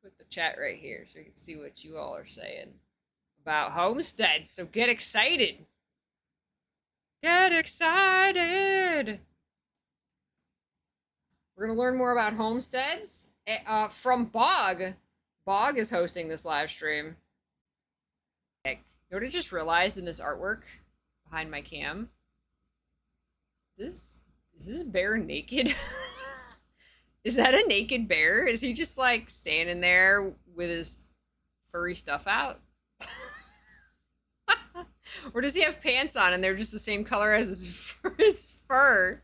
put the chat right here so you can see what you all are saying about homesteads. So get excited. Get excited. We're going to learn more about homesteads from Bog. Bog is hosting this live stream. You know what I just realized in this artwork behind my cam? Is this bear naked? Is that a naked bear? Is he just like standing there with his furry stuff out? Or does he have pants on and they're just the same color as his fur?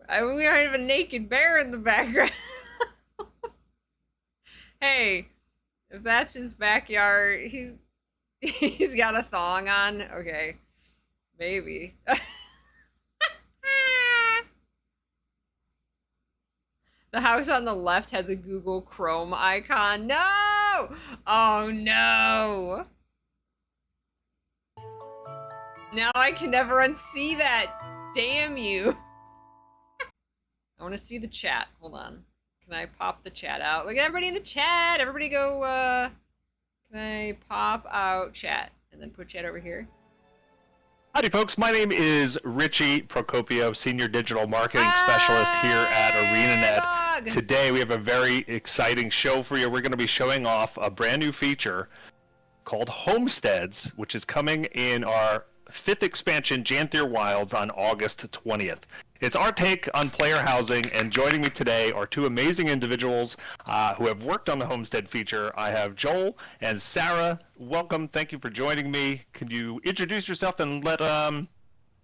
I mean, we don't have a naked bear in the background. Hey, if that's his backyard, he's got a thong on. Okay, maybe. The house on the left has a Google Chrome icon. No! Oh no! Now I can never unsee that. Damn you. I want to see the chat. Hold on. Can I pop the chat out? Look at everybody in the chat. Everybody go, can I pop out chat? And then put chat over here. Howdy, folks. My name is Richie Procopio, Senior Digital Marketing Specialist here at ArenaNet. Today, we have a very exciting show for you. We're going to be showing off a brand new feature called Homesteads, which is coming in our 5th expansion, Janthier Wilds, on August 20th. It's our take on player housing, and joining me today are two amazing individuals who have worked on the Homestead feature. I have Joel and Sarah. Welcome. Thank you for joining me. Can you introduce yourself and let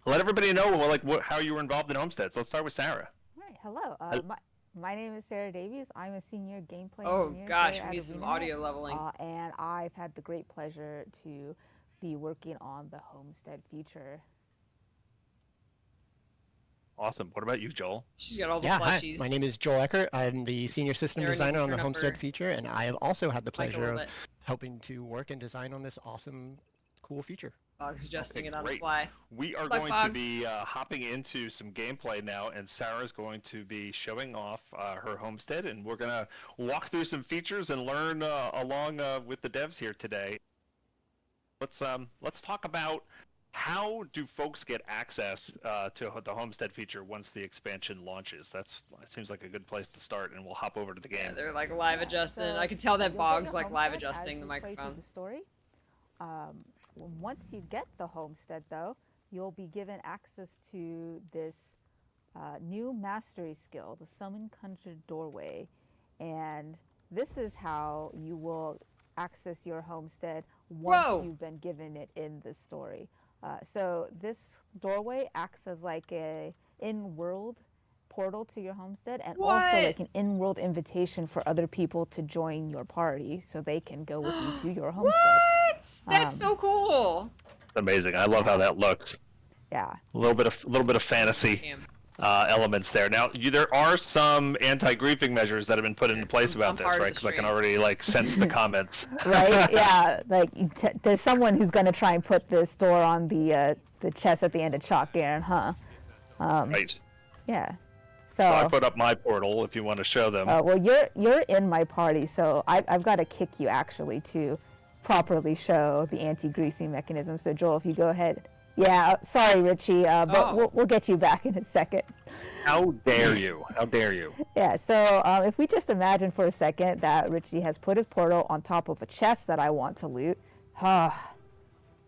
everybody know how you were involved in Homesteads? Let's start with Sarah. All right. Hello. My name is Sarah Davies. I'm a senior gameplay engineer. Oh gosh, we need some audio leveling. And I've had the great pleasure to be working on the Homestead feature. Awesome. What about you, Joel? She's got all the Hi. plushies. My name is Joel Eckert. I'm the senior system Sarah designer on needs to the turn up Homestead her feature, and I have also had the mic a pleasure little of bit. helping to work and design on this awesome, cool feature. Bog's adjusting Okay, it on the great. fly. We are Luck, going Bog. to be hopping into some gameplay now, and Sarah's going to be showing off her homestead, and we're going to walk through some features and learn along with the devs here today. Let's talk about how do folks get access to the Homestead feature once the expansion launches. That seems like a good place to start, and we'll hop over to the game. Yeah, they're like live adjusting. So I can tell that you'll get Bog's your like live Homestead adjusting as the you play through microphone. the story. Once you get the Homestead, though, you'll be given access to this new mastery skill, the Summon Conjure Doorway. And this is how you will access your Homestead once you've been given it in the story. So this doorway acts as like a in-world portal to your homestead, and also like an in-world invitation for other people to join your party so they can go with you to your homestead. What? That's so cool. Amazing. I love how that looks. Yeah. A little bit of fantasy elements there. Now, there are some anti-griefing measures that have been put into place about this, right? Because I can already sense the comments. Right? Yeah. Like there's someone who's going to try and put this door on the chest at the end of Chalk Garen, huh? Right. Yeah. So I put up my portal if you want to show them. Well, you're in my party, so I've got to kick you actually to properly show the anti-griefing mechanism. So Joel, if you go ahead. Yeah, sorry, Richie, but we'll get you back in a second. How dare you? How dare you? Yeah, so if we just imagine for a second that Richie has put his portal on top of a chest that I want to loot,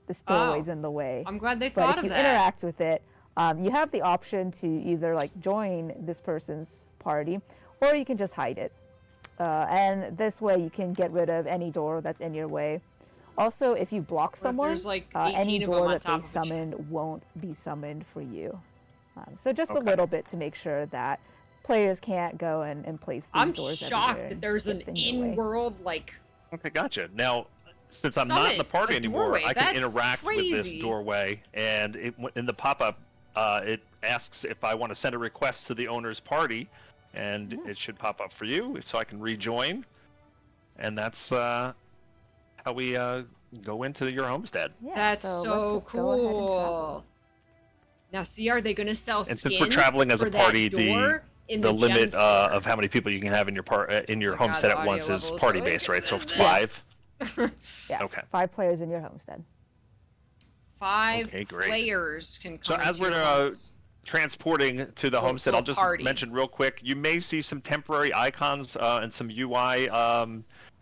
this doorway's in the way. I'm glad they thought of that. But if you interact with it, you have the option to either join this person's party, or you can just hide it. And this way you can get rid of any door that's in your way. Also, if you block someone, any door that they summon won't be summoned for you. So just a little bit to make sure that players can't go and place these doors everywhere. I'm shocked that there's an in-world, Okay, gotcha. Now, since I'm not in the party anymore, I can interact with this doorway, and in the pop-up, it asks if I want to send a request to the owner's party, and it should pop up for you, so I can rejoin. And that's how we go into your homestead. Yeah, that's so cool. Now, see, are they going to sell skins since we're traveling as a for party, that door? in the the limit gem of store. how many people you can have in your Oh God, homestead the at audio once level is is party so based, right? So it's inconsistent. 5. Yeah. Okay. 5 players in your homestead. 5 Okay, great. players can So come as into your we're home. transporting to the Well, homestead, so I'll a just party. mention real quick. You may see some temporary icons and some UI,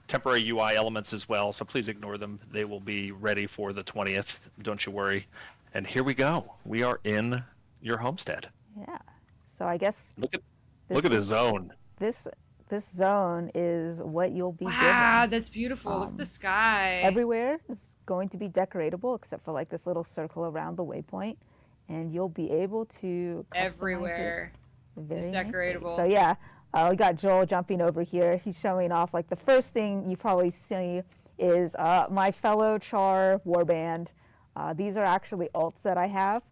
temporary UI elements as well. So please ignore them. They will be ready for the 20th. Don't you worry. And here we go. We are in your homestead. Yeah. So I guess Look at this the is- zone. This zone is what you'll be Wow, given. that's beautiful. Look at the sky. Everywhere is going to be decoratable except for like this little circle around the waypoint, and you'll be able to customize Everywhere it very is nicely. decoratable. So yeah, we got Joel jumping over here. He's showing off like the first thing you probably see is my fellow Char warband. These are actually alts that I have.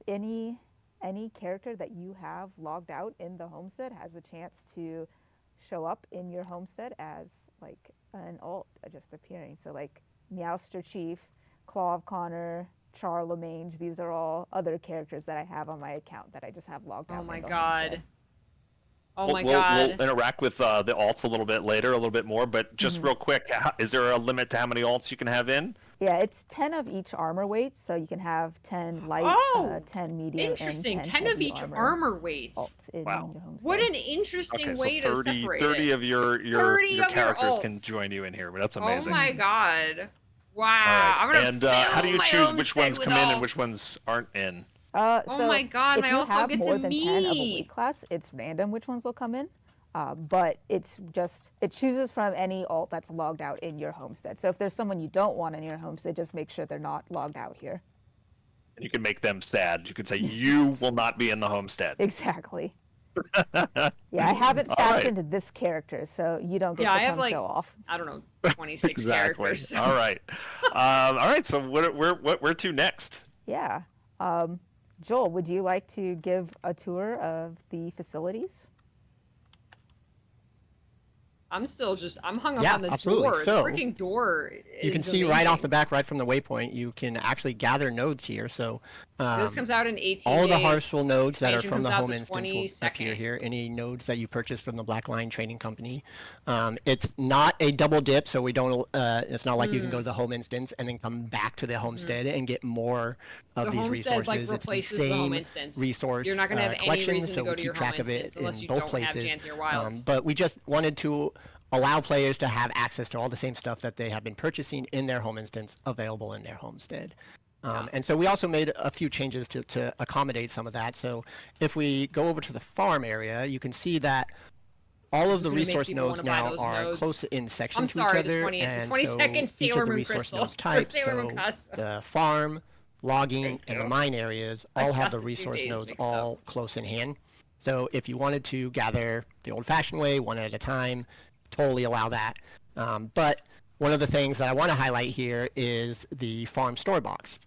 Any character that you have logged out in the homestead has a chance to show up in your homestead as like an alt just appearing. So like Meowster Chief, Claw of Connor, Char Lamange, these are all other characters that I have on my account that I just have logged out. Oh my in the God. homestead. Oh my We'll God. interact with the alts a little bit later, a little bit more, but just real quick, is there a limit to how many alts you can have in? Yeah, it's 10 of each armor weight, so you can have 10 light, Oh, 10 medium, Interesting. and 10, 10 of heavy each armor weight. alts in Wow. your homestead. What an interesting Okay, way so to separate 30 it. of your 30 of your characters can alts. join you in here. That's Oh amazing. my God. Wow. All right. I'm gonna And fill how do you my choose which homestead ones with come in and which alts. ones aren't in? So my God, if my you alts all have get more to than 10 of a meet. weight class, it's random which ones will come in. But it's just, it chooses from any alt that's logged out in your homestead. So if there's someone you don't want in your homestead, just make sure they're not logged out here. And you can make them sad. You can say, you will not be in the homestead. Exactly. Yeah, I haven't All right. fashioned this character, so you don't get Yeah, to I have come like, show off. I don't know, 26 Exactly. characters. So. All right. All right. So where to next? Yeah. Joel, would you like to give a tour of the facilities? I'm still just, I'm hung up Yeah, on the absolutely. door. So, the freaking door is You can see amazing. right off the back, right from the waypoint, you can actually gather nodes here. So This comes out in 18 all days. the harvestful nodes that are Expansion from the comes out home the instance will appear 22nd. here. Any nodes that you purchase from the Black Line Trading Company. It's not a double dip, so we don't. It's not like you can go to the home instance and then come back to the homestead and get more of The these homestead resources. like It's the replaces the same home instance. resource You're not going to have any collection, reason so to go we to keep your track home of it instance unless in you both don't places. have Janthier Wilds. But we just wanted to allow players to have access to all the same stuff that they have been purchasing in their home instance available in their homestead. And so we also made a few changes to accommodate some of that. So if we go over to the farm area, you can see that all This of is the gonna make resource people nodes wanna buy now those are nodes. close in section I'm to sorry, each the other. 20 the And 22nd so each Sailor of the Moon resource crystal, nodes or types, Sailor Moon so Cosmo. the farm, logging, Thank and the you. mine areas I all have got the the 2 resource days nodes mixed all up. close in hand. So if you wanted to gather the old-fashioned way, one at a time, totally allow that. But one of the things that I want to highlight here is the farm store box.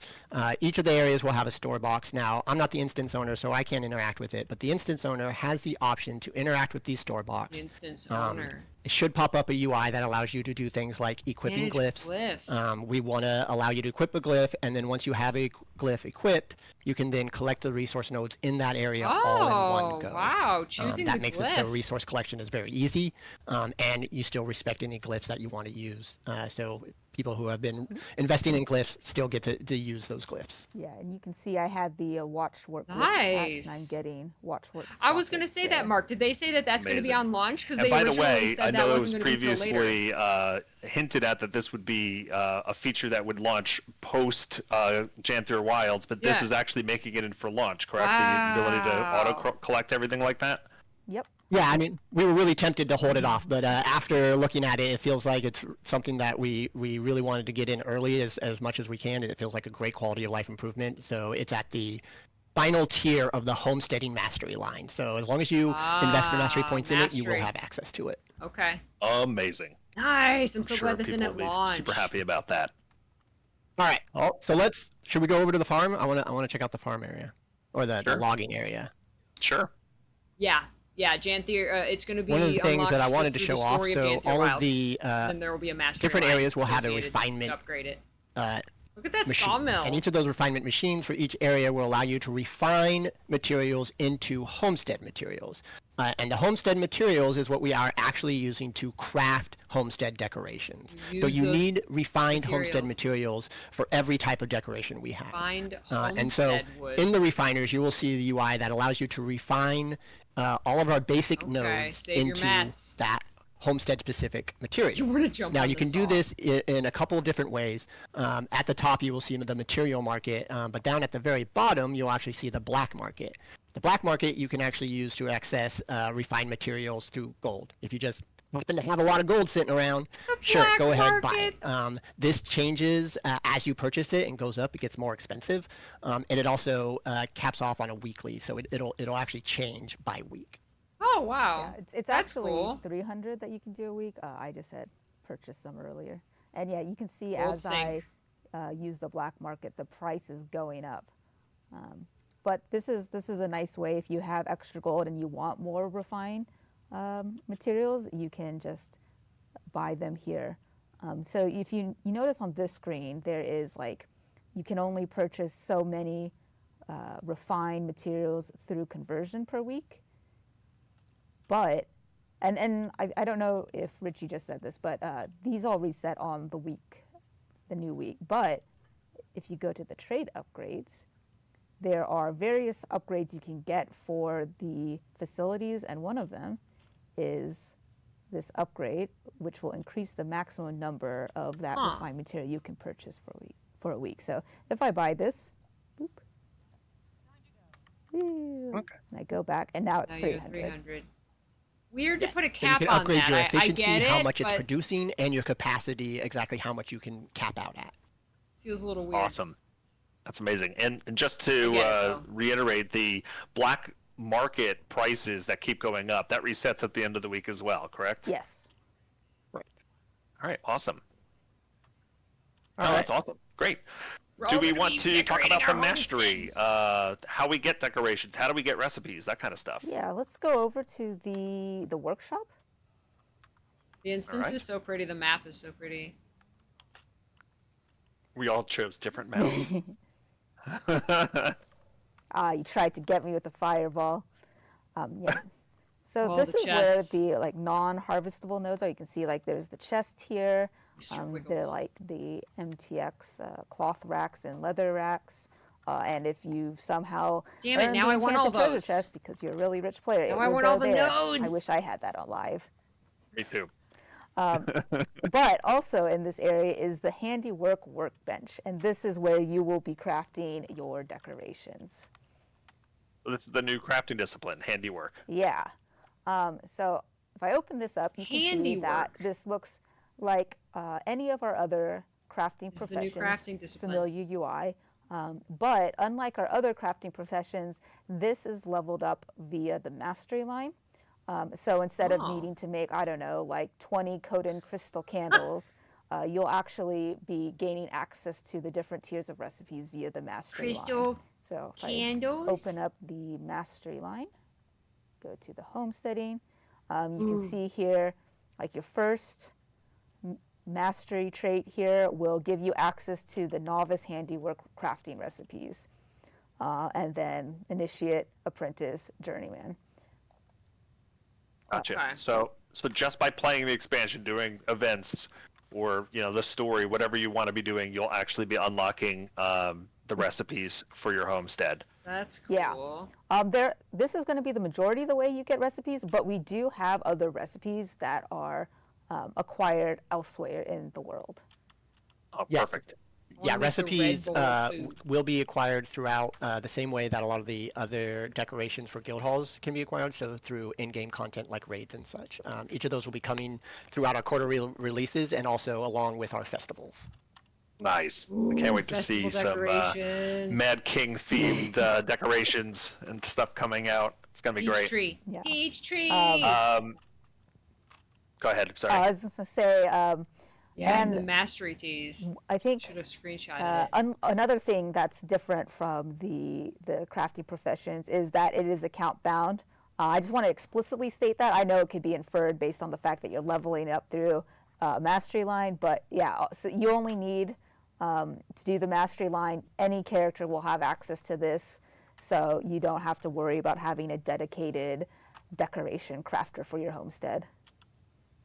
Each of the areas will have a store box. Now, I'm not the instance owner, so I can't interact with it, but the instance owner has the option to interact with the store box. Instance owner. It should pop up a UI that allows you to do things like equipping Manage glyphs. glyph. We want to allow you to equip a glyph, and then once you have a glyph equipped, you can then collect the resource nodes in that area all in one go. Wow, choosing That the makes glyph. it so resource collection is very easy, and you still respect any glyphs that you want to use. So people who have been investing in glyphs still get to use those glyphs. Yeah, and you can see I had the Watchwork glyph attached, and I'm Nice. getting Watchwork. I was going to sprockets say there. that, Mark. Did they say that that's going to be Amazing. on launch? Because And they by the originally way, said I that know it was wasn't going to be until later. previously hinted at that this would be a feature that would launch post Janthier Wilds, but this Yeah. is actually making it in for launch, correct? The ability to Wow. collect everything like that? Yep. Yeah, I mean, we were really tempted to hold it off, but after looking at it, it feels like it's something that we really wanted to get in early as much as we can. It feels like a great quality of life improvement. So it's at the final tier of the homesteading mastery line. So as long as you invest the mastery points in it, you will mastery. have access to it. Okay. Amazing. Nice. I'm so sure glad that's in people at will be launch. super happy about that. All right. Oh, So should we go over to the farm? I want to check out the farm area or the Sure. logging area. sure. Yeah. Yeah, Janthier, it's going to be One of the things that I unlocked wanted just to through show the off, story of so Janthier all Wilds. of the Then there will be a mastery different line areas will have a associated to refinement upgrade it. Look at that machine. sawmill. And each of those refinement machines for each area will allow you to refine materials into homestead materials. And the homestead materials is what we are actually using to craft homestead decorations. So you need refined homestead materials for every type of decoration we have. Refined And so homestead wood. in the refiners, you will see the UI that allows you to refine all of our basic nodes into that homestead specific material. You want to jump now on you the can saw. do this in a couple of different ways. At the top you will see the material market, but down at the very bottom you'll actually see the black market. The black market you can actually use to access refined materials through gold. If you just happen to have a lot of gold sitting around, sure, go ahead, buy it. This changes as you purchase it and goes up. It gets more expensive, and it also caps off on a weekly, so it'll actually change by week. Oh wow! Yeah, it's That's actually cool. 300 that you can do a week. I just had purchased some earlier, and yeah, you can see Gold as sink. I use the black market, the price is going up. But this is a nice way if you have extra gold and you want more refined materials, you can just buy them here. So if you notice on this screen, there is like you can only purchase so many refined materials through conversion per week. But, and I don't know if Richie just said this, but these all reset on the new week. But if you go to the trade upgrades, there are various upgrades you can get for the facilities, and one of them is this upgrade, which will increase the maximum number of that refined material you can purchase for a week. So if I buy this, boop, and I go back, and now it's 300. Weird to put a So you cap can on upgrade that. your I efficiency, get it, how much it's but producing, and your capacity, exactly how much you can cap out at. feels a little weird. Awesome. That's amazing. And just to reiterate, the black market prices that keep going up, that resets at the end of the week as well, correct? Yes. Right. All right, awesome. All right. That's awesome. Great. We're Do all we gonna want be to talk decorating about the our mastery? homesteads. How we get decorations? How do we get recipes? That kind of stuff. Yeah, let's go over to the workshop. The instance right. is so pretty. The map is so pretty. We all chose different maps. You tried to get me with the fireball. Yeah. So All this the is chests. where the non-harvestable nodes are. You can see like there's the chest here. They're Wiggles. like the MTX cloth racks and leather racks. And if you've somehow Damn it, earned now the I want all enchanted treasure those. chest because you're a really rich player, Now it I will want go all the there. nodes. I wish I had that on live. Me too. But also in this area is the Handiwork workbench, and this is where you will be crafting your decorations. So this is the new crafting discipline, handiwork. Yeah. So if I open this up, you can see that Handiwork. this looks like any of our other crafting This is the new professions, crafting discipline. familiar UI. But unlike our other crafting professions, this is leveled up via the mastery line. So instead of needing to make, I don't know, like 20 Coden crystal candles, you'll actually be gaining access to the different tiers of recipes via the mastery line. Crystal So if candles? I open up the mastery line, go to the homesteading, you can see here, like your first mastery trait here will give you access to the novice handiwork crafting recipes, and then initiate, apprentice, journeyman. Gotcha. Okay. So just by playing the expansion, doing events, or the story, whatever you want to be doing, you'll actually be unlocking the recipes for your homestead. That's cool. Yeah. This is going to be the majority of the way you get recipes, but we do have other recipes that are acquired elsewhere in the world. Oh, Yes. perfect. Yeah, wanna make the Red recipes Bull of food. will be acquired throughout the same way that a lot of the other decorations for guild halls can be acquired, so through in-game content like raids and such. Each of those will be coming throughout our quarterly releases and also along with our festivals. Nice. I can't wait to see festival some decorations. Mad King themed decorations and stuff coming out. It's gonna be Peach great. tree. Yeah. Peach tree. Go ahead. Sorry. I was just going to say, yeah, and and the mastery teas. I think Should have screenshotted it. another thing that's different from the crafting professions is that it is account bound. I just want to explicitly state that. I know it could be inferred based on the fact that you're leveling up through mastery line, but yeah, so you only need To do the mastery line, any character will have access to this, so you don't have to worry about having a dedicated decoration crafter for your homestead.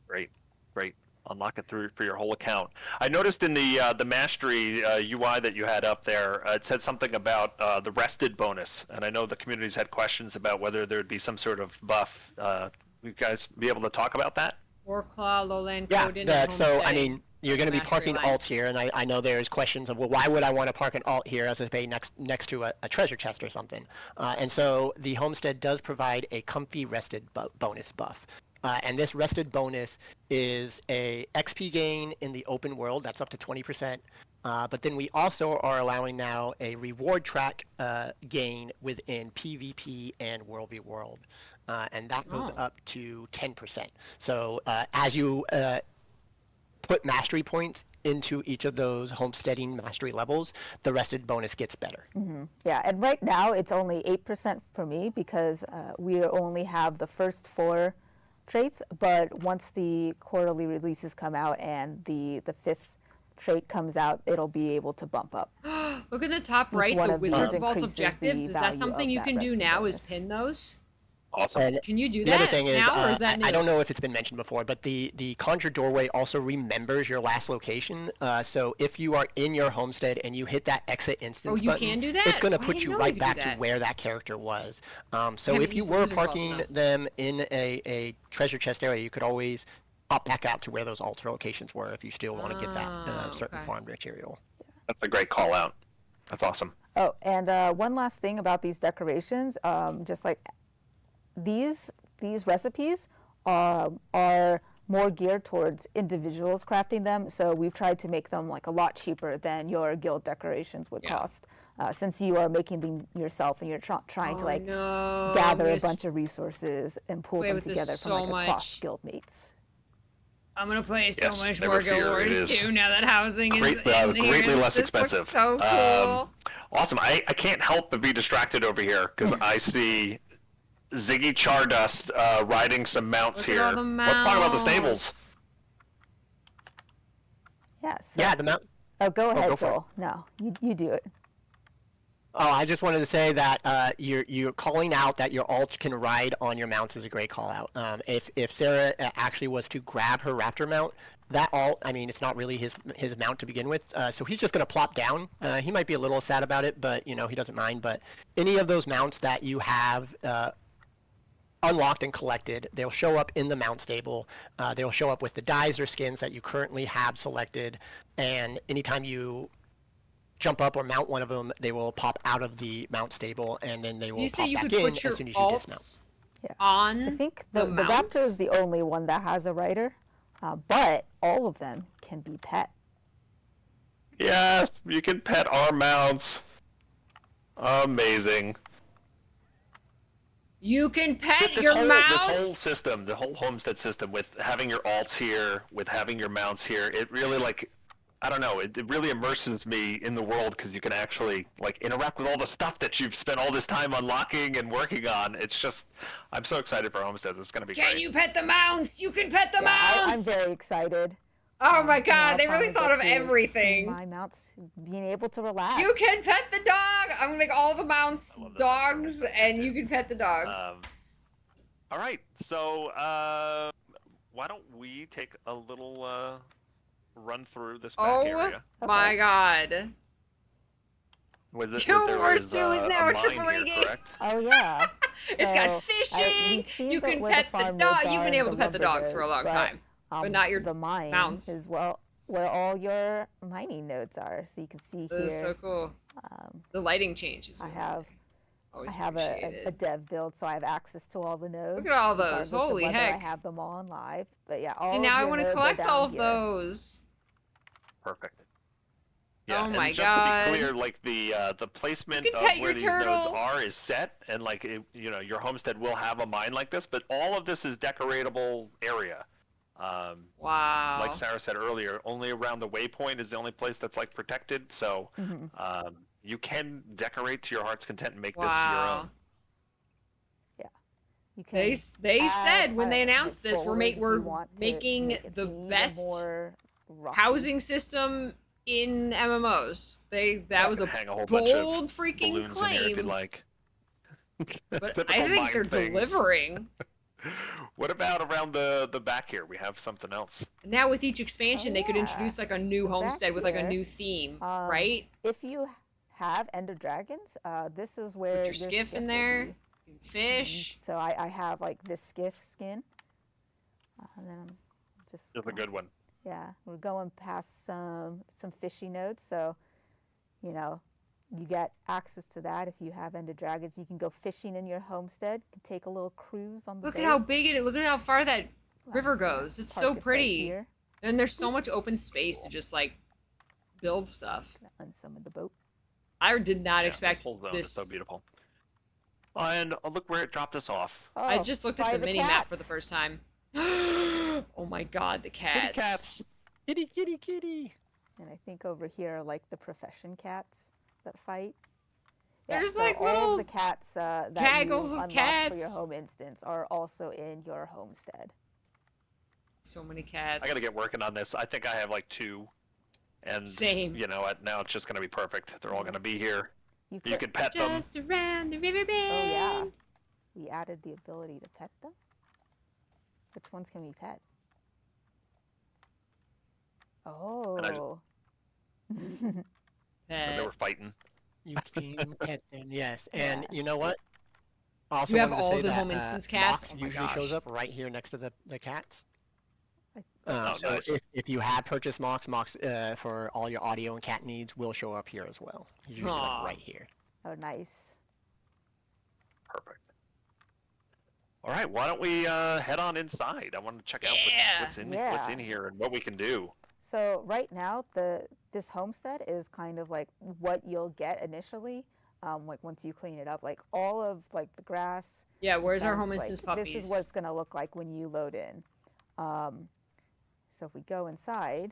Great, great. Unlock it through for your whole account. I noticed in the mastery UI that you had up there, it said something about the rested bonus, and I know the community's had questions about whether there'd be some sort of buff. You guys be able to talk about that? Warclaw, Lowland, Yeah, Coden, and so I Homesteading. mean, you're going to be Mastery parking lines. alts here, and I know there's questions of, well, why would I want to park an alt here as opposed to next to a treasure chest or something? And so the homestead does provide a comfy rested bonus buff. And this rested bonus is a XP gain in the open world. That's up to 20%. But then we also are allowing now a reward track gain within PvP and World v World. And that goes up to 10%. So as you put mastery points into each of those homesteading mastery levels, the rested bonus gets better. Yeah, and right now it's only 8% for me because we only have the first 4 traits, but once the quarterly releases come out and the 5th trait comes out, it'll be able to bump up. Look in the top right, one the of these Wizard Vault increases the objectives. Is that value something of you that can do rested now? bonus. Is pin those? Awesome. And Can you do the that other thing is, now, or is that new? I don't know if it's been mentioned before, but the Conjure Doorway also remembers your last location. So if you are in your homestead and you hit that exit instance you button, can do that? it's going to Oh, I put didn't you know right you could do back to that. where that character was. So haven't if you used the were Wizard Vault parking enough. them in a treasure chest area, you could always pop back out to where those altar locations were if you still want to get that certain okay. farm material. That's a great call out. That's awesome. Oh, and one last thing about these decorations, just like these recipes are more geared towards individuals crafting them, so we've tried to make them like a lot cheaper than your guild decorations would cost, since you are making them yourself and you're trying to like gather a bunch of resources and pull them with this together from so like across much. guild mates. I'm gonna play so Yes, much never more fear, Guild it Wars is 2 now that housing is greatly less this expensive. Looks so cool. Awesome. I can't help but be distracted over here because I see Ziggy Chardust riding some mounts Look here. at all the Let's talk about the stables. mounts. Yeah. So, Yeah, the mount. Oh, go ahead, go for it. Joel. No, you do it. Oh, I just wanted to say that you're calling out that your alt can ride on your mounts is a great call out. If Sarah actually was to grab her raptor mount, that alt, I mean, it's not really his mount to begin with, so he's just going to plop down. He might be a little sad about it, but he doesn't mind. But any of those mounts that you have unlocked and collected, they'll show up in the mount stable. They'll show up with the dyes or skins that you currently have selected, and anytime you jump up or mount one of them, they will pop out of the mount stable, and then they will You say pop you back could in put your as soon as you dismount. alts Yeah. on I think the the mounts? raptor is the only one that has a rider, but all of them can be pet. Yes, you can pet our mounts. Amazing. You can pet This your whole mounts. system, the whole homestead system, with having your alts here, with having your mounts here, it really I don't know, it really immerses me in the world because you can actually interact with all the stuff that you've spent all this time unlocking and working on. It's just, I'm so excited for Homestead. It's going to be Can great. you pet the mounts? You can pet the I'm mounts. very excited. Oh my I'll God, they finally really thought get of to see everything. my mounts being able to relax. You can pet the dog. I'm gonna make all the mounts love that. dogs, and you can pet the dogs. All right, so why don't we take a little run through this back Oh area? my God. Guild there Wars 2 is now a mine AAA here, game. correct? Oh yeah. It's got So, fishing. we've seen You can where pet the farm dog. roads You've been are, able to pet the lumber dogs for a roads, long time, but not your the mine mounts. is where all your mining nodes are. So you can see This is so here. cool. The lighting changes. I have Always I have appreciated. a dev build, so I have access to all the nodes. Look at all those. regardless of Holy whether heck. I have them all on live, but yeah, all See, of now I your want to nodes are collect all down of here. those. Perfect. Oh and my just God. to be clear, the placement You can of pet where your these turtle. nodes are is set, and your homestead will have a mine like this, but all of this is decoratable area. Wow. Like Sarah said earlier, only around the waypoint is the only place that's protected, so you can decorate to your heart's content and make this your Wow. own. You can They add, said when they announced this, folders if you we're want to making make it the seem even best more rocky. housing system in MMOs. That was a hang a whole bunch of bold freaking balloons in here if you claim. like. But Typical I think mine they're things. delivering. What about around the back here? We have something else. Now with each expansion, Oh, they could yeah. introduce like a new So back homestead with like a here, new theme, right? If you have Ender Dragons, this is where Put your skiff in will there. be. You can fish. So I have like this skiff skin. And then I'm just It's a going- good one. Yeah, we're going past some fishy nodes, so you know you get access to that if you have Ender Dragons. You can go fishing in your homestead. You can take a little cruise on the Look boat. at how big it is. Look at how far that river So goes. It's park so is right pretty. here. And there's so much open space to just like build stuff. On some of the boat. I did not Yeah, expect this whole zone this. is so beautiful. And look where it dropped us off. Oh, I just looked at by the mini map for the cats. first time. Oh my god, the cats. Kitty cats. Kitty, kitty, kitty. And I think over here are like the profession cats that fight. There's, so like, all little of the cats that gaggles you of unlock for your cats. home instance are also in your homestead. So many cats. I gotta get working on this. I think I have like 2. And Same. you know, now it's just gonna be perfect. They're all gonna be here. You could- can pet them. Just around the river bend. Oh yeah, we added the ability to pet them. Which ones can we pet? Oh. And they were fighting. You can pet them, yes. And you know what? I also You have wanted to all say the that, home instance cats? Mox Oh my usually shows gosh. up right here next to the cats. Oh, So nice. if you have purchased Mox for all your audio and cat needs will show up here as well. He's usually Aw. like right here. Oh, nice. Perfect. All right, why don't we head on inside? I want to check out Yeah. what's in Yeah. here and what we can do. So right now, this homestead is kind of like what you'll get initially, like once you clean it up, like all of like the grass. Yeah, where's our fence, home like, instance puppies? This is what it's gonna look like when you load in. So if we go inside,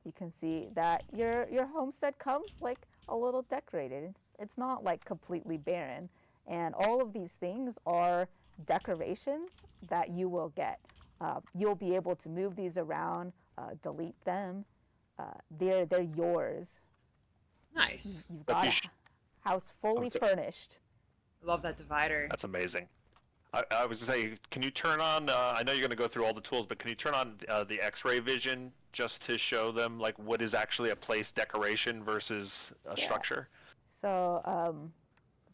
you can see that your homestead comes like a little decorated. It's not like completely barren, and all of these things are decorations that you will get. You'll be able to move these around, delete them. They're yours. Nice. You've got Fish. a house fully Okay. furnished. I love that divider. That's amazing. I was gonna say, can you turn on? I know you're gonna go through all the tools, but can you turn on the X-ray vision just to show them like what is actually a place decoration versus a structure? So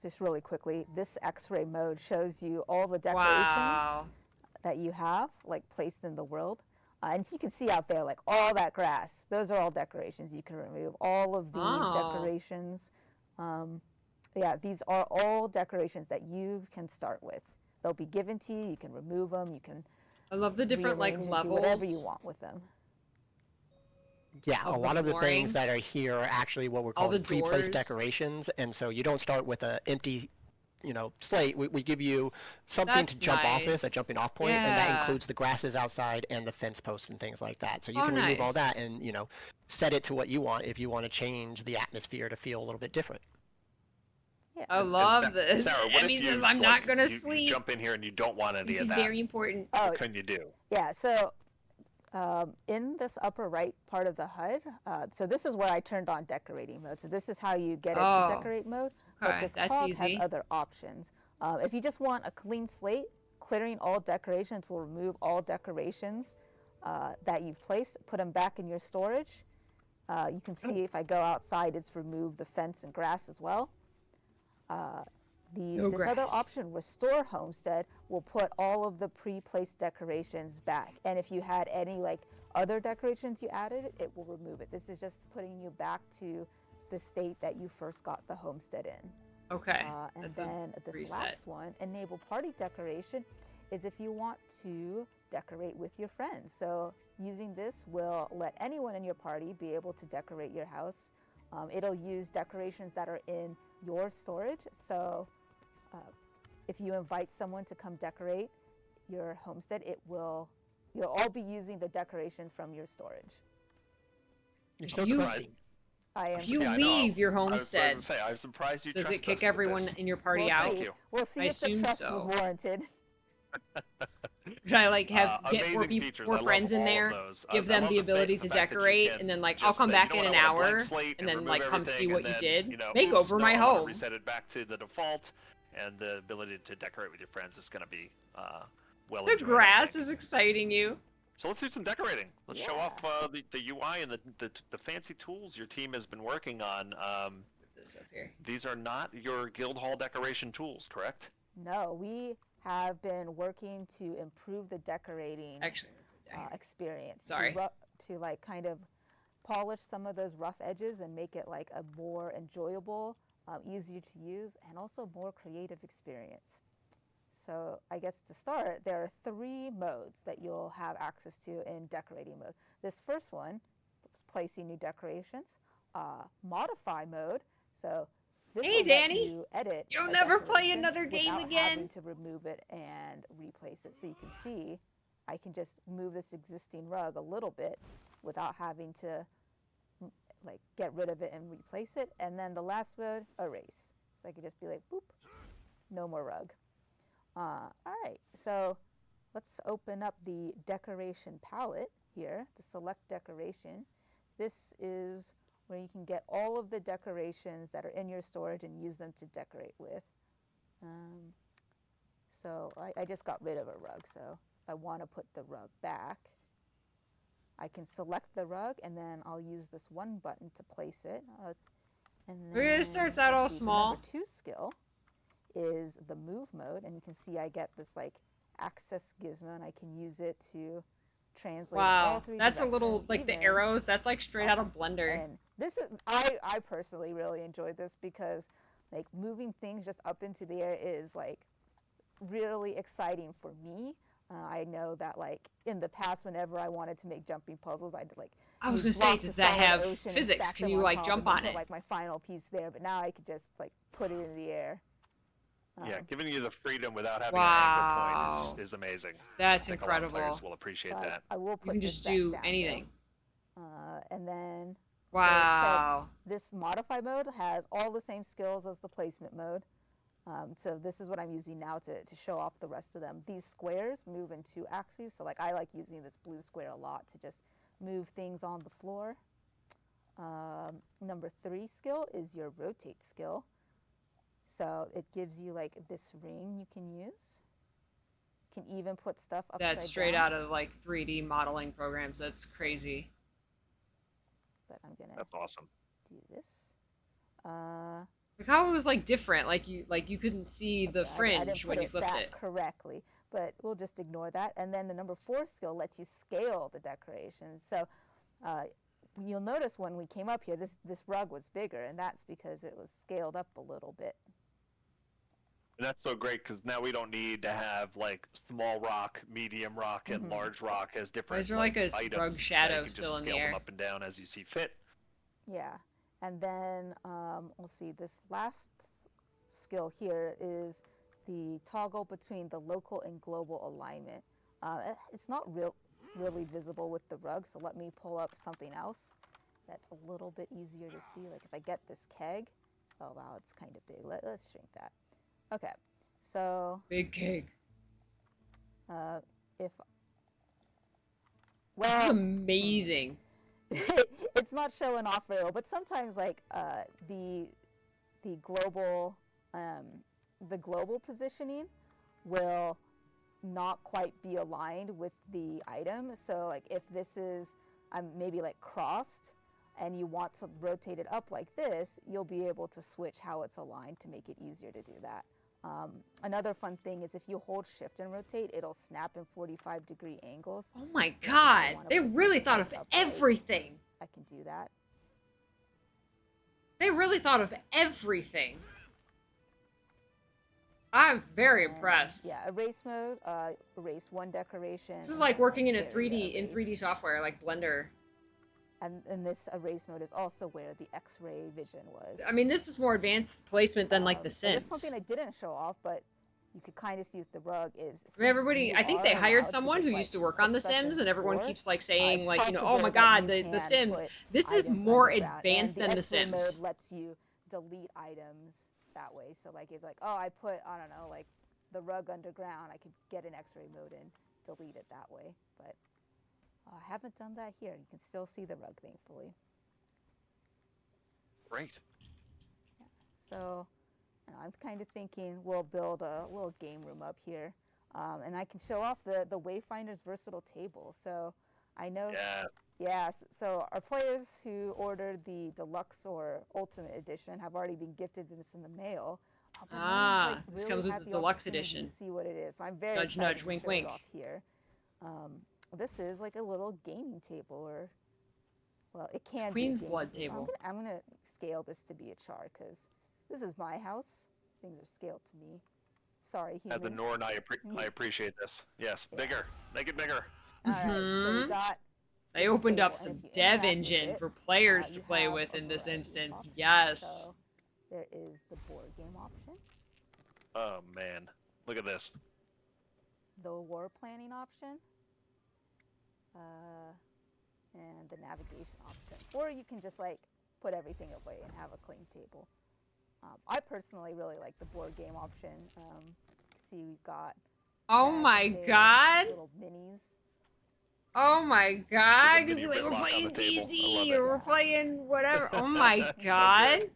just really quickly, this X-ray mode shows you all the decorations Wow. that you have like placed in the world. And so you can see out there like all that grass. Those are all decorations. You can remove all of these Oh. decorations. Yeah, these are all decorations that you can start with. They'll be given to you. You can remove them. You can I love the different like rearrange and levels. do whatever you want with them. Yeah, Of a the lot of the flooring. things that are here are actually what we're All the calling pre-placed doors. decorations, and so you don't start with an empty, slate. We give you something That's to jump off with, a nice. jumping off point, and that Yeah. includes the grasses outside and the fence posts and things like that. So you Oh, can remove all nice. that and set it to what you want if you want to change the atmosphere to feel a little bit different. Yeah. I love Sa- this. Sarah, what Emmy if you, says I'm like, not gonna you sleep. jump in here and you don't want any Sleep of is that. very important. Oh, What can you do? yeah. So in this upper right part of the HUD, so this is where I turned on decorating mode. So this is how you get Oh. into decorate mode. Okay, But this that's cog easy. has other options. If you just want a clean slate, clearing all decorations will remove all decorations that you've placed, put them back in your storage. You can see if I go outside, it's removed the fence and grass as well. No This other grass. option, Restore Homestead, will put all of the pre-placed decorations back. And if you had any like other decorations you added, it will remove it. This is just putting you back to the state that you first got the homestead in. Okay. And That's then a this reset. last one, Enable Party Decoration, is if you want to decorate with your friends. So using this will let anyone in your party be able to decorate your house. It'll use decorations that are in your storage. So if you invite someone to come decorate your homestead, you'll all be using the decorations from your storage. You're so You- trusting. I am. If you Yeah, I know. leave your I was homestead, gonna say, I'm surprised you does trust it kick us with everyone this. in your party We'll out? see. Thank you. We'll see I if the assume trust so. was warranted. Should I like have get amazing more people, features. more I love friends in all of there, those. give I them love the ability the to fact that you decorate, can and then like I'll just come say, back you know in what, an I want a blank hour, slate and then remove like come see everything, what and you then, did. you know, Make oops, over no, my I want to home. reset it back to the default, and the ability to decorate with your friends is going to be well The enjoyed, I grass think. is exciting you. So let's do some decorating. Let's show off Yeah. the UI and the fancy tools your team has been working on. Put this up here. These are not your guild hall decoration tools, correct? No, we have been working to improve the decorating Actually, experience. Sorry. To like kind of polish some of those rough edges and make it like a more enjoyable, easier to use, and also more creative experience. So I guess to start, there are 3 modes that you'll have access to in decorating mode. This first one, placing new decorations. Modify mode. So this Hey, will let Danny. you edit. You'll a never play decoration another game without again. having to remove it and replace it. So you can see, I can just move this existing rug a little bit without having to like get rid of it and replace it. And then the last mode, erase. So I could just be like, boop, no more rug. All right, so let's open up the decoration palette here, the select decoration. This is where you can get all of the decorations that are in your storage and use them to decorate with. So I just got rid of a rug, so if I want to put the rug back, I can select the rug and then I'll use this one button to place it. And then, it starts out all let's see, small. The number 2 skill is the move mode, and you can see I get this like access gizmo, and I can use it to translate all Wow, 3 that's a little directions, like the even- arrows. That's like straight out of Blender. And this is I personally really enjoyed this because like moving things just up into the air is like really exciting for me. I know that like in the past, whenever I wanted to make jumping puzzles, I'd like I was move gonna say, blocks does of that solid have ocean and physics? stack Can them you on like top jump and then on put, it? like my final piece there, but now I could just like put it in the air. Yeah, giving you the freedom without having Wow. an anchor point is amazing. That's I think a lot of incredible. players will appreciate So that. I will put You can this just back do down, anything. though. And then Wow. this modify mode has all the same skills as the placement mode. So this is what I'm using now to show off the rest of them. These squares move in 2 axes. So like I like using this blue square a lot to just move things on the floor. Number 3 skill is your rotate skill. So it gives you like this ring you can use. You can even put stuff upside down. That's straight out of like 3D modeling programs. That's crazy. But I'm gonna That's awesome. do this. Look how it was like different. Like you couldn't see the I didn't fringe put when you flipped back it. correctly, but we'll just ignore that. And then the number 4 skill lets you scale the decorations. So you'll notice when we came up here, this rug was bigger, and that's because it was scaled up a little bit. And that's so great because now we don't need to have like small rock, medium rock, and large rock as different. Is there like a items. rug You shadow can still just in the scale air? them up and down as you see fit. Yeah, and then we'll see, this last skill here is the toggle between the local and global alignment. It's not really visible with the rug, so let me pull up something else that's a little bit easier to see. Like if I get this keg, oh wow, it's kind of big. Let's shrink that. Okay, so Big cake. if This is amazing. it's not showing off very well, but sometimes like the global positioning will not quite be aligned with the item. So like if this is maybe like crossed and you want to rotate it up like this, you'll be able to switch how it's aligned to make it easier to do that. Another fun thing is if you hold shift and rotate, it'll snap in 45-degree angles. Oh my So if I god. wanna They put really this thought of upright, everything. I can do that. They really thought of everything. I'm very impressed. Yeah, erase mode, erase one decoration. This is like working in a There we go, 3D in erase. 3D software like Blender. And this erase mode is also where the X-ray vision was. I mean, this is more advanced placement than like The So that's Sims. something I didn't show off, but you could kind of see with the rug is. I mean, everybody, I think they hired someone who used to work on The Sims, and everyone keeps like saying, like, you know, oh my god, the Sims. This is more advanced than The Sims. Mode lets you delete items that way. So like if like, oh, I put, I don't know, like the rug underground, I could get an X-ray mode in delete it that way. But I haven't done that here. You can still see the rug, thankfully. Great. Yeah. So I'm kind of thinking we'll build a little game room up here. And I can show off the Wayfinder's versatile table. So I know, yes, so our players who ordered the deluxe or ultimate edition have already been gifted this in the mail. But no one's, like, this really comes with had the the deluxe opportunity edition. to see what it is. So I'm very Nudge, excited nudge, to wink, show wink. it off here. This is like a little gaming table, or well, it can be a Queen's gaming blood table. table. I'm gonna scale this to be a char because this is my house. Things are scaled to me. Sorry, humans. As a Norn, I appreciate this. Yes, bigger. Make it bigger. All right, so we got. They this opened table, up and some if you dev interact with engine it, for players to you play have with a in this variety of instance. options. Yes. So there is the board game option, Oh man, look at this. the war planning option, and the navigation option. Or you can just like put everything away and have a clean table. I personally really like the board game option. See, we've got. Oh bags my there, god. Little minis. Oh my god. mini Like, we're Whitlock on playing the table. I D&D love or it. we're playing whatever. Oh my So god. good.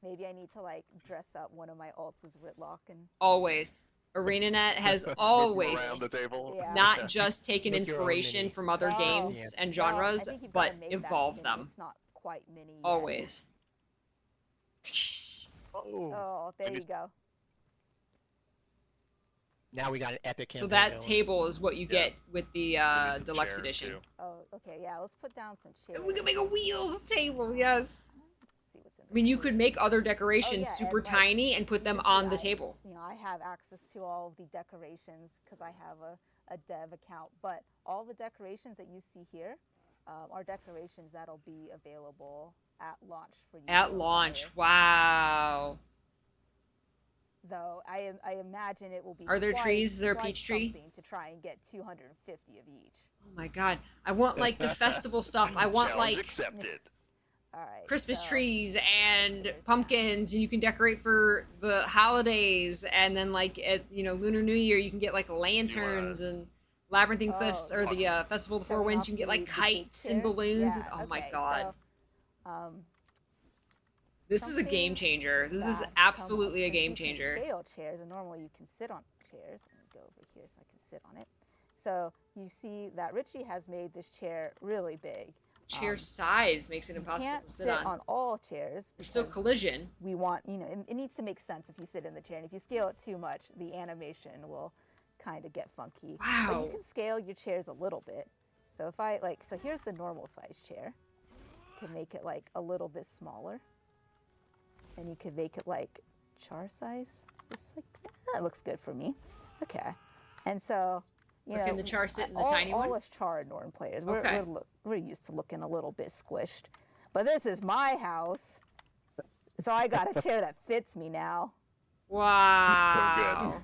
Maybe I need to like dress up one of my alts as Whitlock and. Always. ArenaNet has Moving always around the table. Yeah. not just taken Make your own inspiration mini. from other No. games and No, genres, I think you've gotta but make that evolve mini. them. It's not quite mini yet. Always. Oh, Oh, there you go. now we got an epic So campaign that going. table is what you get with the Give me some deluxe chairs, edition. too. Oh, okay, yeah. Let's put down some chairs. We can make a wheels table, yes. Let's see what's in I mean, you the could fridge. make other decorations yeah, super and, like, tiny and put them You can on see the I- table. You know, I have access to all of the decorations because I have a dev account. But all the decorations that you see here are decorations that'll be available at launch for you. At to launch, acquire. wow. Though I imagine it will be. Are there quite- trees? Is there a quite peach tree? something to try and get 250 of each. Oh my god. I want like the festival stuff. I want Challenge like accepted. All right. Christmas so- trees and there's that. pumpkins, and you can decorate for the holidays, and then like at Lunar New Year you can get like lanterns and labyrinthine cliffs, or the Festival of the Four showing Winds. off You can get the like big kites and chair? balloons. Yeah, Oh my okay, god. So, This is a game something changer. This is that absolutely a since game you can changer. Scale chairs, and normally you can sit on chairs. Let me go over here so I can sit on it. So you see that Richie has made this chair really big. Chair size makes it You impossible can't to sit on. all chairs. There's still because collision. we want, it needs to make sense if you sit in the chair. And if you scale it too much, the animation will kind of get funky. But Wow. you can scale your chairs a little bit. So if I so here's the normal size chair. You can make it like a little bit smaller. And you could make it like char size. Just like that looks good for me. Okay. And so, Or can the char sit in the all, tiny one? all us char and Norn players, Okay. we're used to looking a little bit squished. But this is my house. So I got a chair that fits me now. Wow.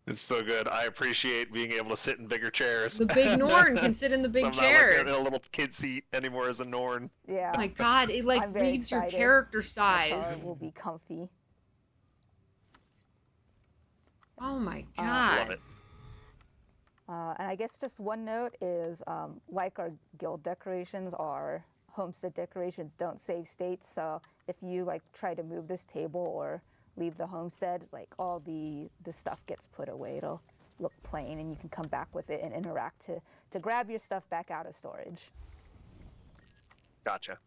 It's so good. I appreciate being able to sit in bigger chairs. The big Norn can sit in the big I'm chair. not like in a little kid seat anymore as a Norn. Yeah. Oh my god, it like I'm very reads your excited. character The size. char will be comfy. Oh my Love god. it. And I guess just one note is, like our guild decorations, our homestead decorations don't save states. So if you like try to move this table or leave the homestead, like all the stuff gets put away. It'll look plain, and you can come back with it and interact to grab your stuff back out of storage. Gotcha.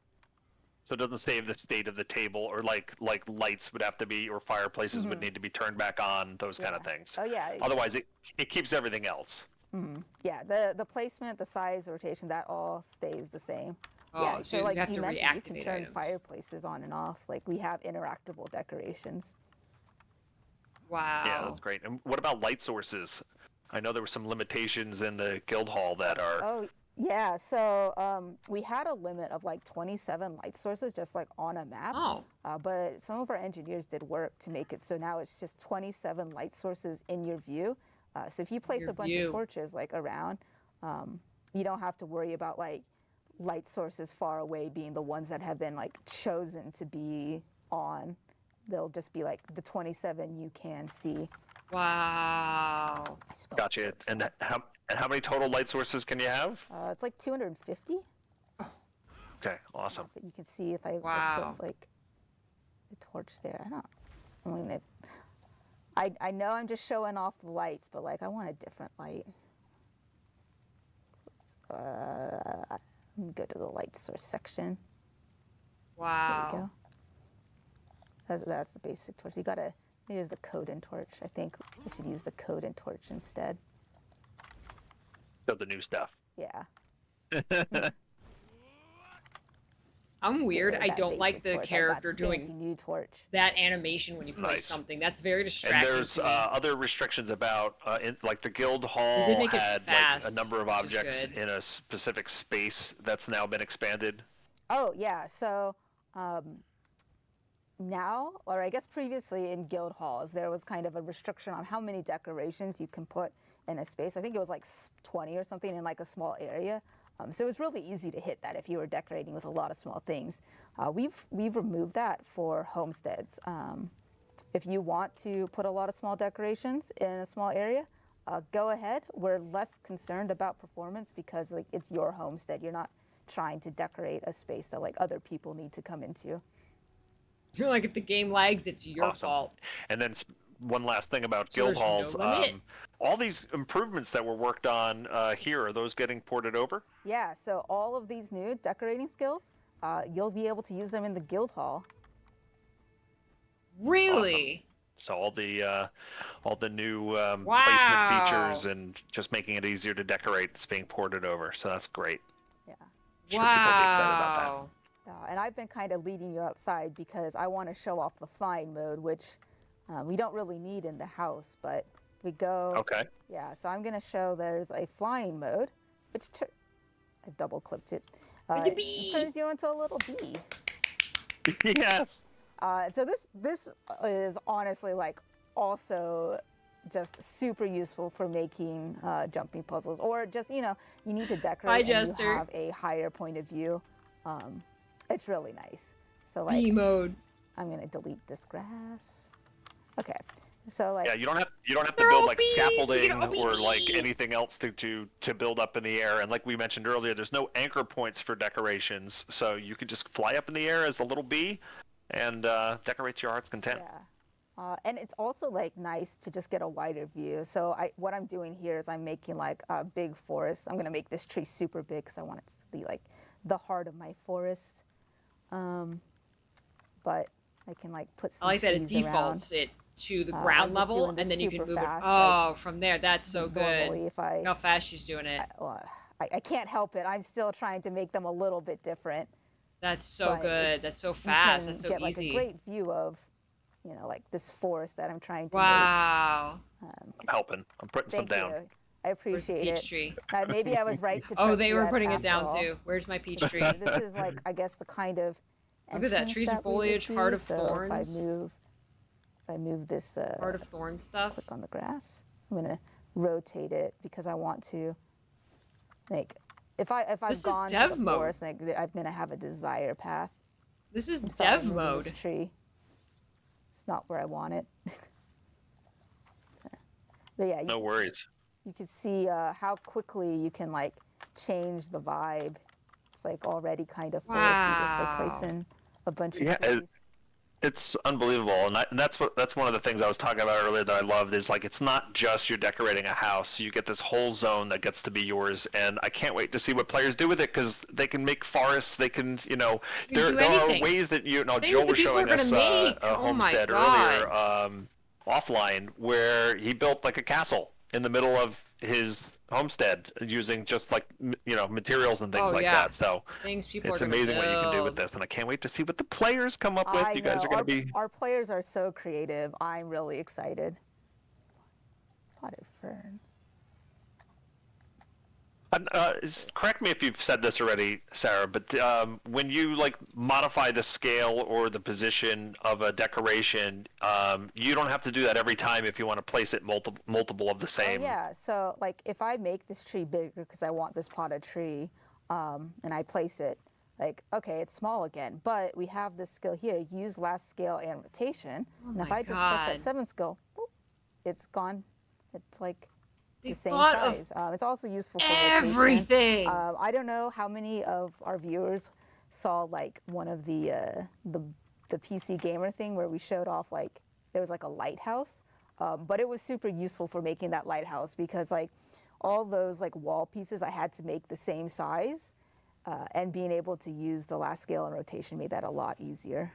So it doesn't save the state of the table, or like lights would have to be, or fireplaces would need to be turned back on, those kind of Yeah. things. Oh yeah. Otherwise, it keeps everything else. Yeah, the placement, the size, rotation, that all stays the same. Oh, yeah, so like you have you to mentioned, you can reactivate turn items. fireplaces on and off. Like we have interactable decorations. Wow. Yeah, that's great. And what about light sources? I know there were some limitations in the guild hall that are. Oh yeah, so we had a limit of like 27 light sources just like on a map. Oh. But some of our engineers did work to make it so now it's just 27 light sources in your view. So if you place Your a bunch view. of torches like around, you don't have to worry about like light sources far away being the ones that have been like chosen to be on. they'll just be like the 27 you can see. Wow. Gotcha. And how many total light sources can you have? It's like 250. Okay, awesome. But you can see if I Wow. put like the torch there. I mean, I know I'm just showing off the lights, but like I want a different light. Let me go to the light source section. Wow. There we go. That's the basic torch. You gotta use the Coden torch. I think we should use the Coden torch instead. So the new stuff. Yeah. I'm weird. Or I that don't like basic the torch. I got character fancy doing new torch. that animation when you place Nice. something. That's very And distracting there's to me. other restrictions about, like the guild They hall did make it had fast, like a number of which is objects good. in a specific space that's now been expanded. Oh yeah, so now, or I guess previously in guild halls, there was kind of a restriction on how many decorations you can put in a space. I think it was like 20 or something in like a small area. So it was really easy to hit that if you were decorating with a lot of small things. We've removed that for homesteads. If you want to put a lot of small decorations in a small area, go ahead. We're less concerned about performance because like it's your homestead. You're not trying to decorate a space that like other people need to come into. You're like, if the game lags, it's your Awesome. fault. And then one last thing about So guild there's no halls. limit? All these improvements that were worked on here, are those getting ported over? Yeah, so all of these new decorating skills, you'll be able to use them in the guild hall. Really? So all the new placement Wow. features and just making it easier to decorate is being ported over. So that's great. Yeah. Sure, people will be excited about that. Wow. And I've been kind of leading you outside because I want to show off the flying mode, which we don't really need in the house, but we go. Okay. Yeah, so I'm going to show there's a flying mode, which I double clicked it. With the bee. It turns you into a little bee. Yes. So this is honestly like also just super useful for making jumping puzzles, or just you need to decorate and you have a higher point of view. It's really nice. So like Bee mode. I'm gonna delete this grass. Okay. So like Yeah, you don't have to They're build all like bees, scaffolding we get all or like bees. anything else to build up in the air. And like we mentioned earlier, there's no anchor points for decorations, so you could just fly up in the air as a little bee and decorate to your heart's content. yeah. And it's also like nice to just get a wider view. So what I'm doing here is I'm making like a big forest. I'm gonna make this tree super big because I want it to be like the heart of my forest. But I can like put some I like that it trees defaults around. it to the I'm ground just level, doing and this then you can super move fast, it. Oh, from there. That's so Normally, good. if I, Look how fast she's doing it. I can't help it. I'm still trying to make them a little bit different. That's so but good. That's so fast. You That's can so get easy. like a great view of, like this forest that I'm trying to Wow. make. I'm helping. I'm putting some Thank down. you. I appreciate Peach it. tree. Maybe I was right to Oh, trust they you were putting it after down all. too. Where's my peach tree? This is like, I guess, the kind of Look at that, entrance trees and that we would foliage, heart use. of So thorns. If I move this Heart of thorn stuff. click on the grass, I'm gonna rotate it because I want to make. If I've This is gone dev to the mode. forest, like, I'm gonna have a desire path. This is I'm sorry, dev I'm moving mode. this tree. It's not where I want it. But yeah, No worries. you can see how quickly you can like change the vibe. It's like already kind of foresty just by Wow. placing a bunch of Yeah, trees. It's unbelievable, and that's one of the things I was talking about earlier that I loved is like it's not just you're decorating a house. You get this whole zone that gets to be yours, and I can't wait to see what players do with it because they can make forests. They can, do there are anything. ways that Things Joe that was people showing are gonna us make. a Oh my homestead God. earlier offline where he built like a castle in the middle of his homestead using just like materials and things Oh, like yeah. that. So Things people it's are gonna amazing what you can do with build. this, and I can't wait to see what the players come up with. I You guys know. are going to be Our players are so creative. I'm really excited. Potted fern. correct me if you've said this already, Sarah, but when you like modify the scale or the position of a decoration, you don't have to do that every time if you want to place it multiple of the same. Oh yeah. So like if I make this tree bigger because I want this potted tree, and I place it, like, okay, it's small again, but we have this skill here, use last scale and rotation. Oh and if my I just press that God. 7 skill, boop, it's gone. It's like They the same thought of size. It's also useful for everything. rotation. I don't know how many of our viewers saw like one of the PC gamer thing where we showed off like there was like a lighthouse, but it was super useful for making that lighthouse because like all those like wall pieces I had to make the same size, and being able to use the last scale and rotation made that a lot easier.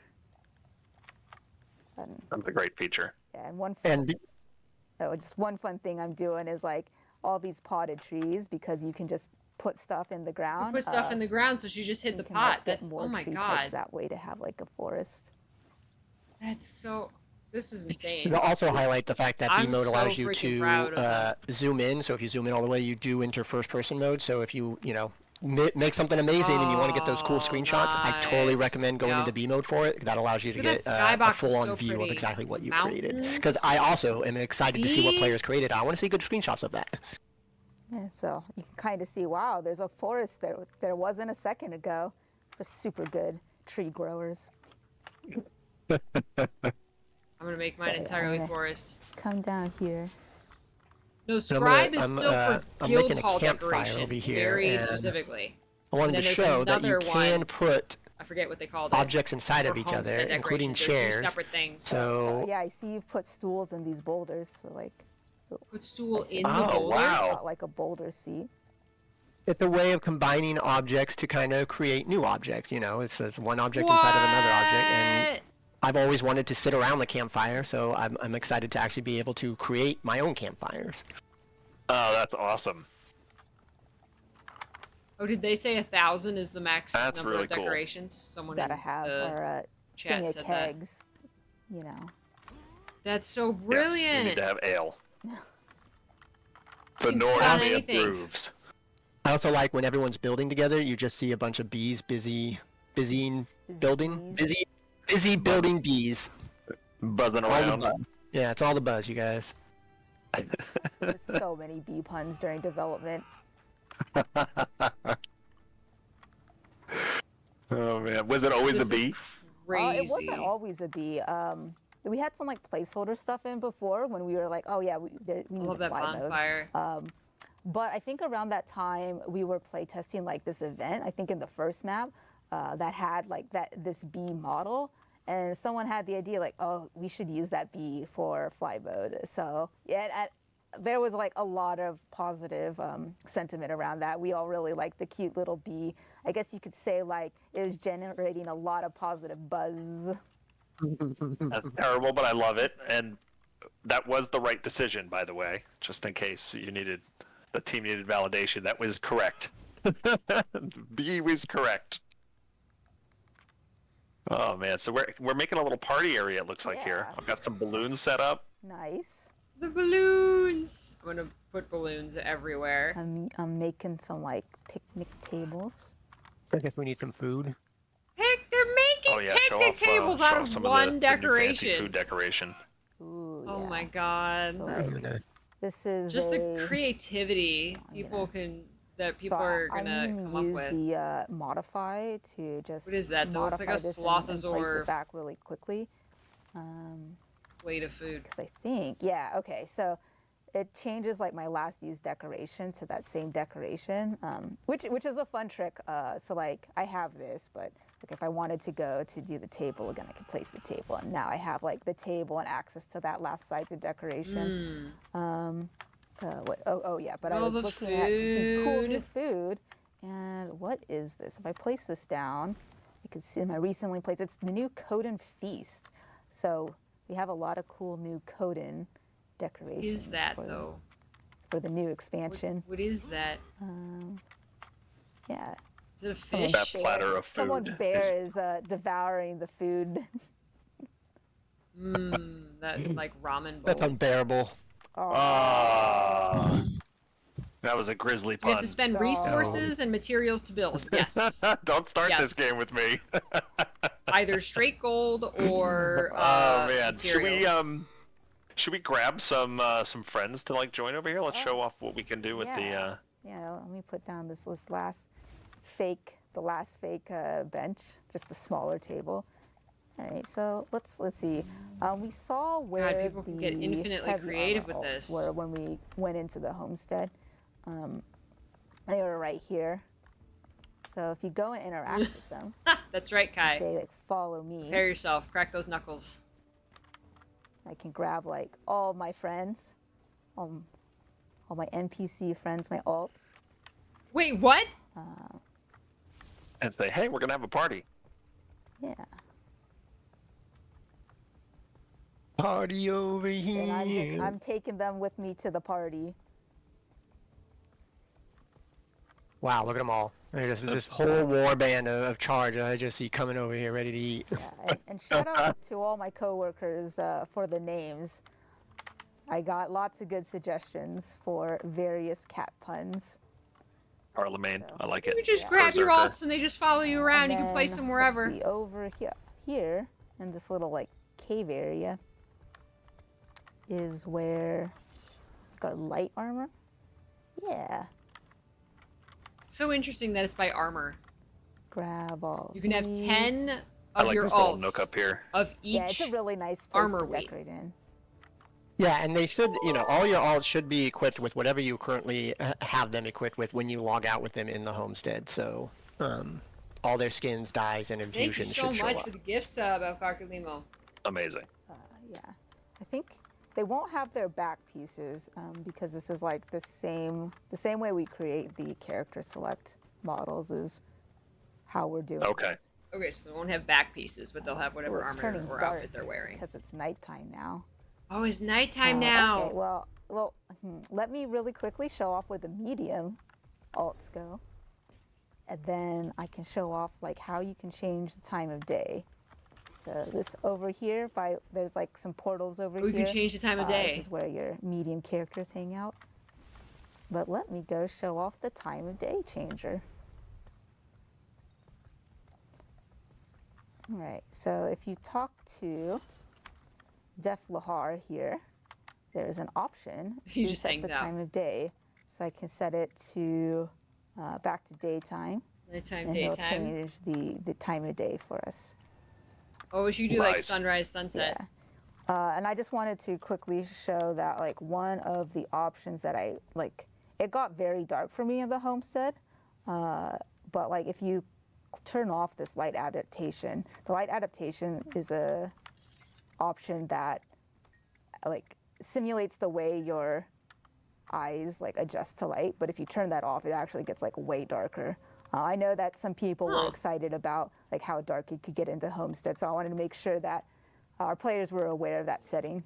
That's a great feature. Yeah, and And just one fun thing I'm doing is like all these potted trees because you can just put stuff in the ground. Put stuff in the ground, so she just hit the you can, pot. like, get That's more oh my tree God. types that way to have like a forest. That's so. This is to insane. also highlight the fact that B I'm mode so allows you freaking proud of to them. zoom in. So if you zoom in all the way, you do enter first person mode. So if you make something amazing and you want to get those cool screenshots, I totally nice. recommend going into Yep. B mode for it. That allows you to Look at get that a skybox is full-on so view of pretty. exactly what you Mountains. created. Because I also am excited to see what See? players created. I want to see good screenshots of that. Yeah, so you can kind of see, wow, there's a forest there. There wasn't a second ago. For super good tree growers. I'm gonna make mine Sorry, entirely I'm gonna forest. Come down here. No, scribe is still for I'm guild making a hall campfire decorations, over here, very and specifically. I wanted And to then show there's that you another can one. put I forget what they called it. objects inside for of each other, homestead including decorations. They're two chairs. separate things. So Yeah, I see you've put stools in these boulders. So like, Put stool I see in the Oh, boulder. wow. got like a boulder seat. it's a way of combining objects to kind of create new objects. It's one object inside of another object, and What? I've always wanted to sit around the campfire, so I'm excited to actually be able to create my own campfires. Oh, that's awesome. Oh, did they say 1,000 is the max That's number really of cool. decorations? Someone Gotta in have the our chat thing of said that. kegs. You know. That's so Yes, brilliant. we need to have ale. You The can sit North on man anything. approves. I also like when everyone's building together, you just see a bunch of bees busying building. bees. Busy building bees. Buzzing All the around. buzz. Yeah, it's all the buzz, you guys. There's so many bee puns during development. Oh man, was it always This a bee? is crazy. It wasn't always a bee. We had some like placeholder stuff in before when we were like, oh yeah, we need Love the that fly mode. bonfire. But I think around that time we were playtesting like this event. I think in the first map that had like this bee model, and someone had the idea like, oh, we should use that bee for fly mode. So yeah, there was like a lot of positive sentiment around that. We all really liked the cute little bee. I guess you could say like it was generating a lot of positive buzz. That's terrible, but I love it, and that was the right decision, by the way. Just in case the team needed validation, that was correct. B was correct. Oh man, so we're making a little party area. It looks like here. Yeah. I've got some balloons set up. Nice. The balloons. I'm gonna put balloons everywhere. I'm making some like picnic tables. I guess we need some food. They're making Oh yeah, picnic tables show out off of some one of the new fancy decoration. food decoration. Ooh, Oh yeah. my god. So, like, this is Just a, the creativity people are I'm gonna come up use with. the modify to just What is that, though? It's like modify a this and place Slothosaur it back really quickly. plate of food. Because I think, yeah, okay, so it changes like my last used decoration to that same decoration, which is a fun trick. So like I have this, but like if I wanted to go to do the table again, I could place the table, and now I have like the table and access to that last size of decoration. Oh yeah, but I All was the looking at the cool new food. food, and what is this? If I place this down, you can see my recently placed. It's the new Coden Feast. So we have a lot of cool new Coden decorations. Is that for, though? for the new expansion? What is that? Yeah. Is it a fish? That platter of food. Someone's bear is devouring the food. That like ramen bowl. That's unbearable. Ah, that was a grisly You pun. have to spend resources and materials to build. Yes. Don't start Yes. this game with me. Either straight gold or Oh man, materials. should we grab some friends to like join over here? Let's show off what we can do with the. Yeah, let me put down this last fake the last fake bench, just a smaller table. All right, so let's see. We saw where people can get the infinitely heavy creative armor with alts this. were when we went into the homestead. They were right here. So if you go and interact with them, That's right, Kai. say like follow me. Prepare yourself. Crack those knuckles. I can grab like all my friends, all my NPC friends, my alts. Wait, what? And say, hey, we're gonna have a party. Yeah. Party over here. And I'm taking them with me to the party. Wow, look at them all. There's this whole war band of charge I just see coming over here ready to eat. Yeah, and shout out to all my coworkers for the names. I got lots of good suggestions for various cat puns. Charlemagne, I like You it. just grab your Berserker. alts and they just follow you around. You can place them wherever. Let's see, over here in this little like cave area is where got light armor. Yeah. So interesting that it's by armor. Grab all. You can have these. 10 I of like your this little alts nook up here. of each. Yeah, it's a really nice place armor to weight. decorate in. Yeah, and they should, all your alts should be equipped with whatever you currently have them equipped with when you log out with them in the homestead. So, all their skins, dyes, and Thank you infusions so should show much up. for the gift sub, El Carcalimo. Amazing. Yeah, I think they won't have their back pieces because this is like the same way we create the character select models is how we're doing. Okay. This. Okay, so they won't have back pieces, but they'll have whatever Ooh, it's armor turning or dark outfit they're wearing. because it's nighttime now. Oh, it's nighttime now. Okay, well, let me really quickly show off where the medium alts go, and then I can show off like how you can change the time of day. So this over here, there's like some portals over Oh, here. you can change the time of day. This is where your medium characters hang out. But let me go show off the time of day changer. All right, so if you talk to Def Lahar here, there's an option He to just set hangs the out. time of day. So I can set it to back to daytime, Nighttime, and he'll daytime. change the time of day for us. Oh, we should do like Nice. sunrise, sunset. Yeah. And I just wanted to quickly show that like one of the options that I like, it got very dark for me in the homestead, but like if you turn off this light adaptation, the light adaptation is a option that like simulates the way your eyes like adjust to light, but if you turn that off, it actually gets like way darker. I know that some people were excited about like how dark it could get into Homestead, so I wanted to make sure that our players were aware of that setting.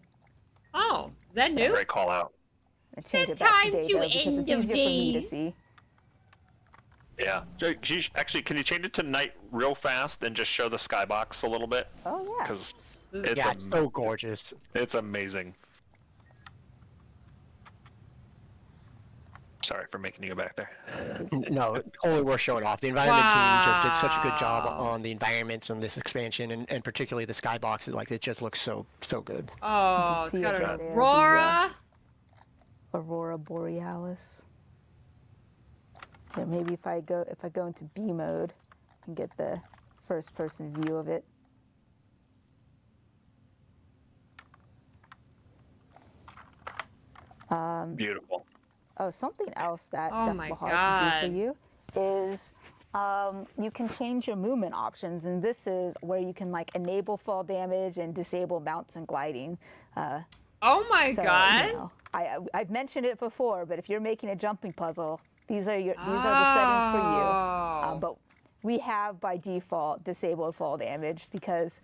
Oh, is that new? Great call out. And change it Set back time day, to though, because end it's of easier for me to days. see. Yeah. Actually, can you change it to night real fast and just show the skybox a little bit? Oh yeah. Because it's, Yeah, it's so gorgeous. it's amazing. Sorry for making you go back there. No, totally worth showing off. The environment team just did such a good job Wow. on the environments on this expansion, and particularly the skybox. Like it just looks so good. Oh, it's see got it an right there, the, Aurora. Aurora Borealis. There, maybe if I go into B mode, I can get the first person view of it. Beautiful. Oh, something else that Oh Def my Lahar can God. do for you is you can change your movement options, and this is where you can like enable fall damage and disable mounts and gliding. Oh my So, god. you know, I've mentioned it before, but if you're making a jumping puzzle, these are the settings for you. Oh. But we have by default disabled fall damage because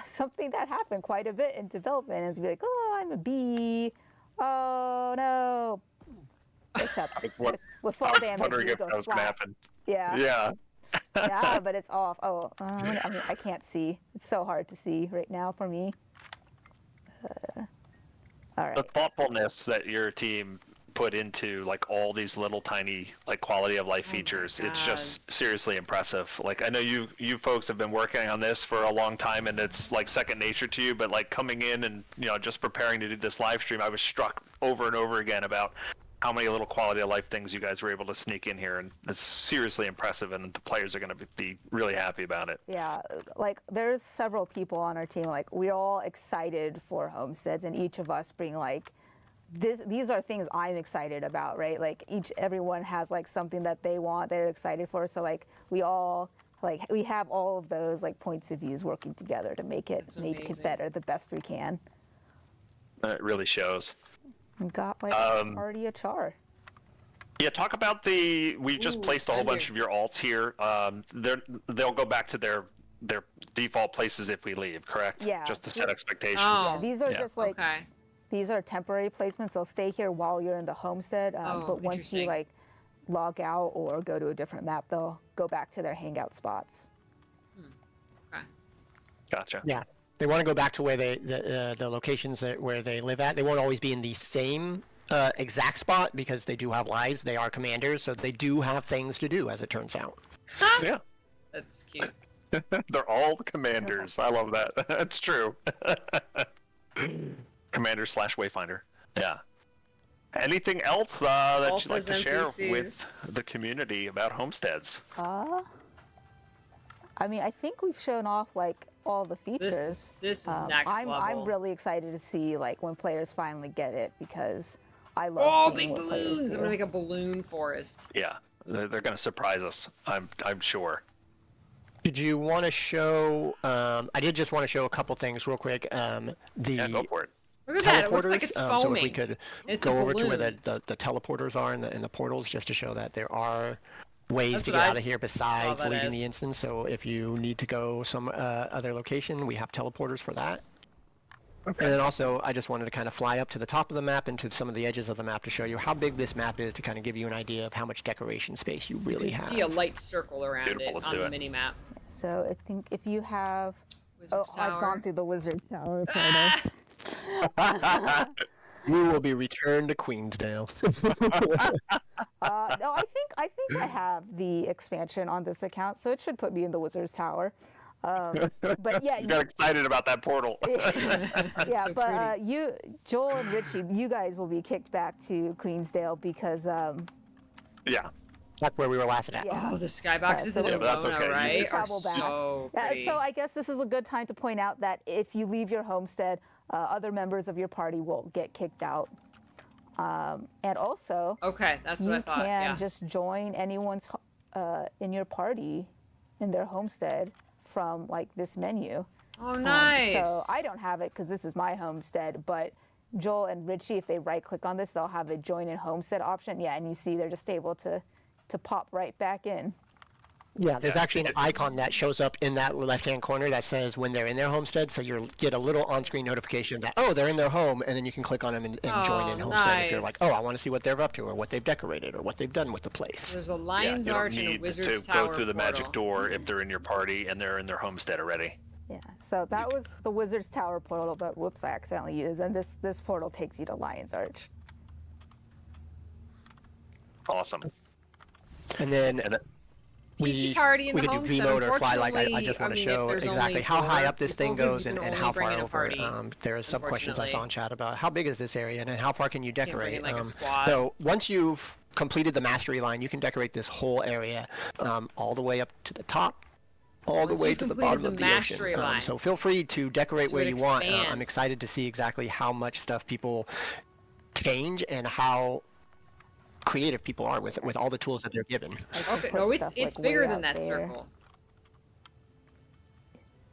something that happened quite a bit in development is to be like, oh, I'm a bee. Oh no. Except with fall damage, Wondering you if go that was going to slap. happen. Yeah. Yeah. Yeah, but it's off. Oh, I can't see. It's so hard to see right now for me. All right. The thoughtfulness that your team put into like all these little tiny like quality of life features, it's just seriously impressive. Like I know you folks have been working on this for a long time and it's like second nature to you, but like coming in and just preparing to do this live stream, I was struck over and over again about how many little quality of life things you guys were able to sneak in here, and it's seriously impressive, and the players are going to be really happy about it. Yeah, like there's several people on our team, like we're all excited for Homesteads, and each of us bring like these are things I'm excited about, right? Like everyone has like something that they want, they're excited for. So like we have all of those like points of views working together to make it better the best we can. It really shows. We got like a party of char. Yeah, talk about we just placed a whole bunch of your alts here. They'll go back to their default places if we leave, correct? Yeah. Just to set expectations. Oh. Yeah, these are just like Okay. these are temporary placements. They'll stay here while you're in the homestead, but once you like log out or go to a different map, they'll go back to their hangout spots. Okay. Gotcha. Yeah, they want to go back to where the locations where they live at. They won't always be in the same exact spot because they do have lives. They are commanders, so they do have things to do, as it turns out. Yeah. That's cute. They're all commanders. I love that. That's true. Commander / Wayfinder. Yeah. Anything else that you'd like to share with the community about Homesteads? I mean, I think we've shown off like all the features. This is next level. I'm really excited to see like when players finally get it because I love seeing big what players balloons! do. I'm gonna make a balloon forest. Yeah, they're going to surprise us. I'm sure. Did you want to show? I did just want to show a couple things real quick. Yeah, go for it. Look at that! It looks like Teleporters, it's so if foaming. we could It's go a over to where balloon. the teleporters are in the portals, just to show that there are ways That's to what get I out of here besides that leaving as. the instance. So if you need to go some other location, we have teleporters for that. Okay. And then also, I just wanted to kind of fly up to the top of the map and to some of the edges of the map to show you how big this map is, to kind of give you an idea of how much decoration space you really You can have. see a light circle around Beautiful, it let's on do the it. mini map. So I think if you have, Wizard's Tower. I've gone through the Wizard Tower. Ah! You will be returned to Queensdale. No, I think I have the expansion on this account, so it should put me in the Wizard's Tower. But yeah, You got excited about that portal. yeah, so but Joel and Richie, you guys will be kicked back to Queensdale because Yeah. That's where we were last at. yeah. Oh, the skybox is in so- Yeah, but that's Alona, okay. You right? can Are travel back. so Yeah, pretty. so I guess this is a good time to point out that if you leave your homestead, other members of your party will get kicked out. And also, Okay, that's what I you thought. can Yeah. just join anyone's in your party in their homestead from like this menu. Oh, nice. So I don't have it because this is my homestead, but Joel and Richie, if they right click on this, they'll have a join in homestead option. Yeah, and you see they're just able to pop right back in. Yeah, there's actually an icon that shows up in that left-hand corner that says when they're in their homestead, so you'll get a little on-screen notification that, oh, they're in their home, and then you can click on them and join in homestead if you're like, nice. oh, I want to see what they're up to, or what they've decorated, or what they've done with the place. There's a Yeah, Lion's you don't Arch and a need Wizard's to Tower go through the magic portal. door if they're in your party and they're in their homestead already. Yeah, so that was the Wizard's Tower portal, but whoops, I accidentally used. And this portal takes you to Lion's Arch. Awesome. And then Peachy party in we the could do homestead. V-mode or fly. Like I Unfortunately, just want to if show there's exactly only how high four up this thing people, goes you can and only how bring far in a over. party, There are some questions I saw in unfortunately. chat about how big is this area and then how far can you Can't bring decorate. in, like, a squad. So once you've completed the mastery line, you can decorate this whole area all the way up to the top, all Once the way you've to the completed bottom the of the mastery ocean. line. So feel free to decorate So where it you want. I'm expands. excited to see exactly how much stuff people change and how creative people are with all the tools that they're given. I can Okay, put no, it's stuff, it's like, bigger way than out that there. circle.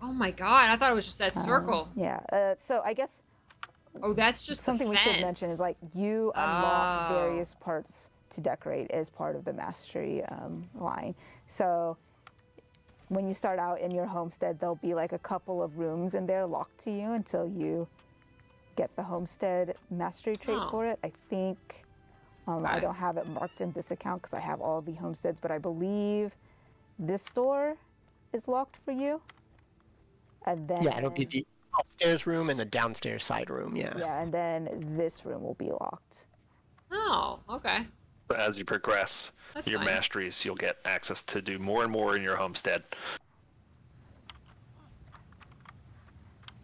Oh my god, I thought it was just that circle. Yeah, so I guess Oh, that's just something the we fence. should mention is like you unlock Oh. various parts to decorate as part of the mastery line. So when you start out in your homestead, there'll be like a couple of rooms in there locked to you until you get the homestead mastery trait Oh. for it. I think I Okay. don't have it marked in this account because I have all the homesteads, but I believe this door is locked for you. And then Yeah, it'll be the upstairs room and the downstairs side room. Yeah. yeah, and then this room will be locked. Oh, okay. But as you progress That's your fine. masteries, you'll get access to do more and more in your homestead.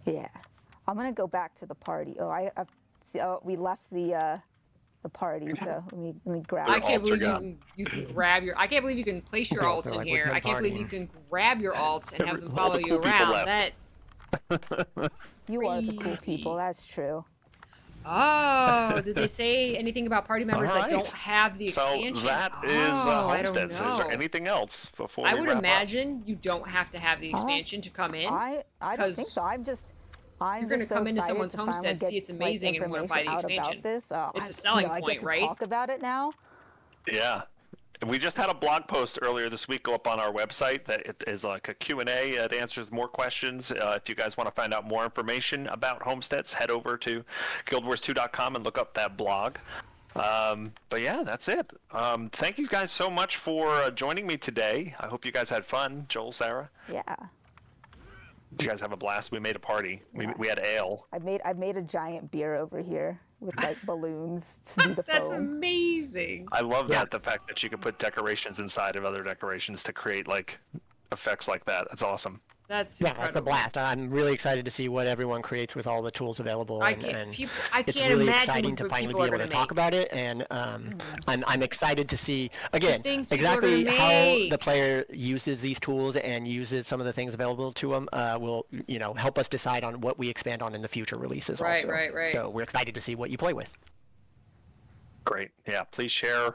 Yeah, I'm gonna go back to the party. Oh, we left the the party. So let me grab. I it. can't alts are believe you can grab your. I can't believe you can place your Yeah, alts so, in like, here. weekend I can't believe you partying. can grab your alts and have them All follow the you cool people around. left. That's You are the cool crazy. people. That's true. Oh, did they say anything about party members All that right. don't have the So expansion? that is I don't Homesteads. Is there know. anything else before I we would wrap up? imagine you don't have to have the expansion to come in. I don't think 'cause so. I'm you're just gonna so come into excited someone's to finally homestead, get see it's like amazing, and want to buy information the out expansion. about this. It's a I, selling I point, get to right? talk about it now. Yeah. And we just had a blog post earlier this week go up on our website that it is like a Q&A. It answers more questions. If you guys want to find out more information about homesteads, head over to guildwars2.com and look up that blog. But yeah, that's it. Thank you guys so much for joining me today. I hope you guys had fun. Joel, Sarah, Yeah. did you guys have a blast? We made a party. Yeah. We had ale. I've made a giant beer over here with like balloons to do the That's foam. amazing. I love Yeah. that, the fact that you could put decorations inside of other decorations to create like effects like that. That's awesome. That's Yeah, incredible. it's a blast. I'm really excited to see what everyone creates with all the tools available. I And, can't. and People. I it's can't really imagine exciting to what finally people be are able gonna to talk make. about it. And I'm excited to see again things people are gonna exactly how make. the player uses these tools and uses some of the things available to them. Will help us decide on what we expand on in the future releases. Right, also. right. So we're excited to see what you play with. Great. Yeah. Please share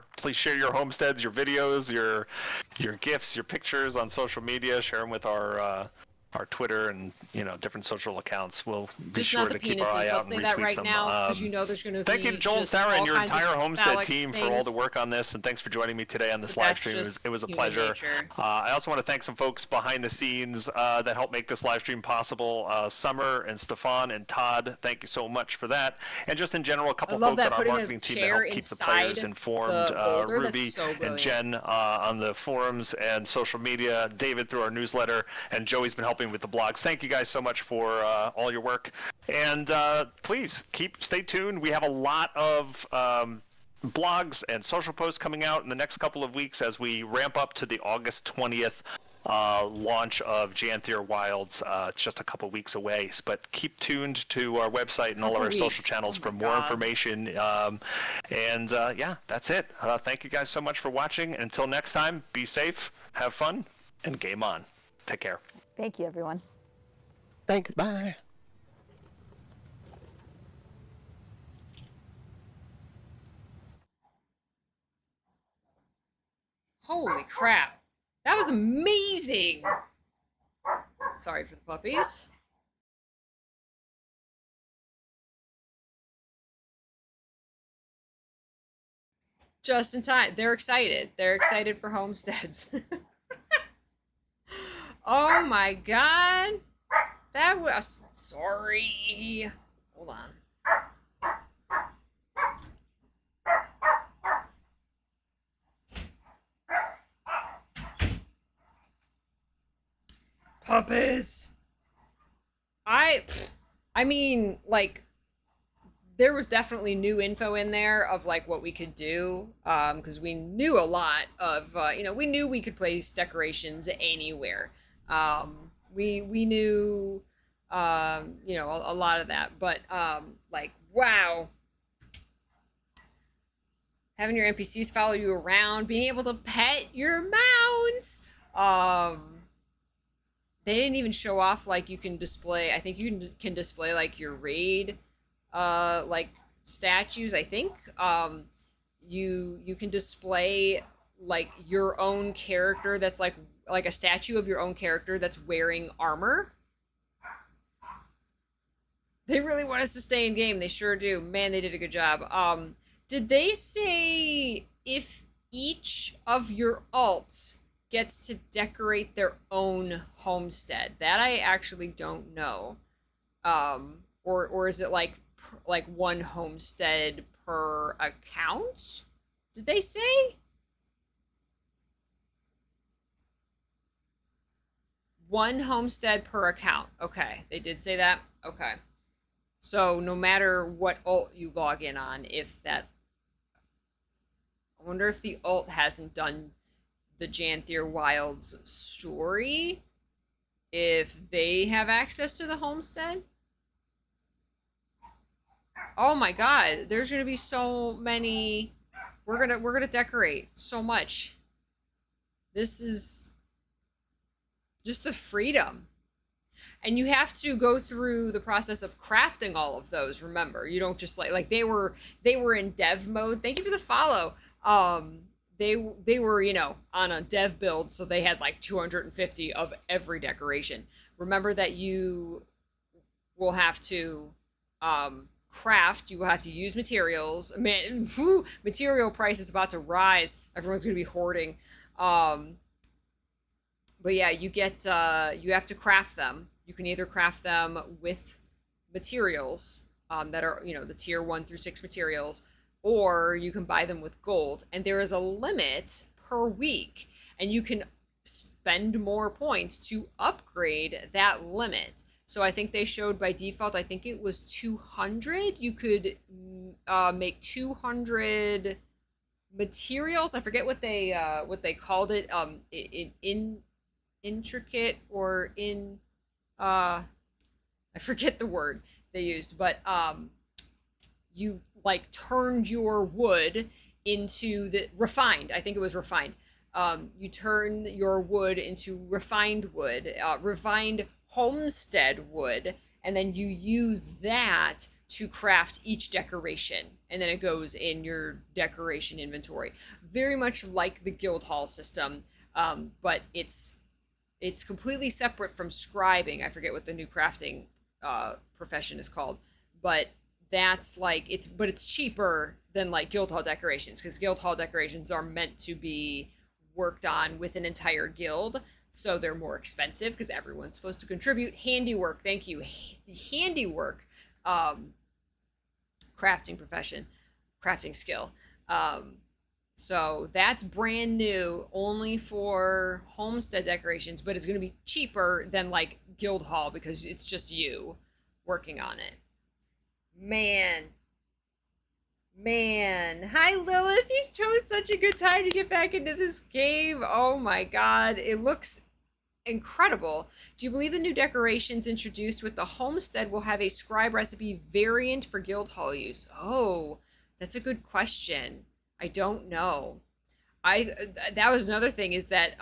your homesteads, your videos, your gifs, your pictures on social media. Share them with our Twitter and different social accounts. We'll be Just sure not the to keep our eye penises. out Let's and say that retweet right them. now, because there's going to be Thank you, Joel and just Sarah, and all your kinds of entire Homestead phallic team for all the things. work on this, and thanks for joining me today on this But live that's stream. just It was a human pleasure. nature. I also want to thank some folks behind the scenes that helped make this live stream possible. Summer and Stefan and Todd, thank you so much for that. And just in general, a couple I love folks that, on our putting a marketing team that chair help keep the players inside informed. the boulder. Ruby That's so and brilliant. Jen on the forums and social media, David through our newsletter, and Joey's been helping with the blogs. Thank you guys so much for all your work. And please stay tuned. We have a lot of blogs and social posts coming out in the next couple of weeks as we ramp up to the August 20th launch of Janthier Wilds. It's just a couple weeks away, but keep tuned to our website and all of our social channels for more information. Yeah, that's it. Thank you guys so much for watching. Until next time, be safe, have fun, and game on. Take care. Thank you, everyone. Thanks. Bye. Holy crap. That was amazing. Sorry for the puppies. Just in time. They're excited. They're excited for Homesteads. Oh my god. That was... Sorry. Hold on. Puppies. I mean, like, there was definitely new info in there of like what we could do, because we knew a lot of we knew we could place decorations anywhere. We knew a lot of that, but like, wow, having your NPCs follow you around, being able to pet your mounts. They didn't even show off like you can display. I think you can display like your raid like statues. I think you can display like your own character that's like a statue of your own character that's wearing armor. They really want us to stay in game. They sure do. Man, they did a good job. Did they say if each of your alts gets to decorate their own homestead? That I actually don't know. Or is it like one homestead per account? Did they say? One homestead per account. Okay, they did say that. Okay. So no matter what alt you log in on, if that... I wonder if the alt hasn't done the Janthier Wilds story, if they have access to the homestead. Oh my god, there's gonna be so many. We're gonna decorate so much. This is just the freedom. And you have to go through the process of crafting all of those. Remember, you don't just like they were in dev mode. Thank you for the follow. They were, you know, on a dev build, so they had like 250 of every decoration. Remember that you will have to craft. You will have to use materials. Man, whew, material price is about to rise. Everyone's gonna be hoarding. But yeah, you get you have to craft them. You can either craft them with materials that are, you know, the tier 1 through 6 materials, or you can buy them with gold. And there is a limit per week, and you can spend more points to upgrade that limit. So I think they showed by default, I think it was 200. You could make 200 materials. I forget what they called it. In intricate or in I forget the word they used, but you like turned your wood into the refined. I think it was refined. You turn your wood into refined wood, refined homestead wood, and then you use that to craft each decoration, and then it goes in your decoration inventory. Very much like the guild hall system, but it's completely separate from scribing. I forget what the new crafting profession is called, but that's like it's cheaper than like guild hall decorations, because guild hall decorations are meant to be worked on with an entire guild, so they're more expensive because everyone's supposed to contribute. Handiwork, thank you. The handiwork crafting profession, crafting skill. So that's brand new, only for homestead decorations, but it's going to be cheaper than like guild hall because it's just you working on it. Man. Hi Lilith, you chose such a good time to get back into this game. Oh my god, it looks incredible. Do you believe the new decorations introduced with the homestead will have a scribe recipe variant for guild hall use? Oh, that's a good question. I don't know. That was another thing, is that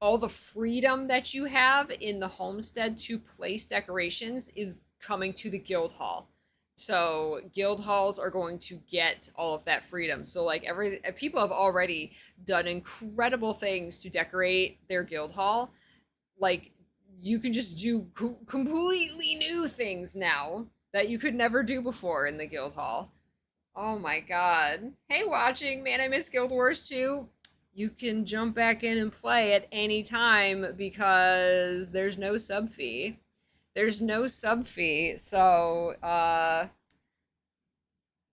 all the freedom that you have in the homestead to place decorations is coming to the guild hall. So guild halls are going to get all of that freedom. So like people have already done incredible things to decorate their guild hall. Like you can just do completely new things now that you could never do before in the guild hall. Oh my god. Hey, watching, man, I miss Guild Wars 2. You can jump back in and play at any time because there's no sub fee. There's no sub fee, so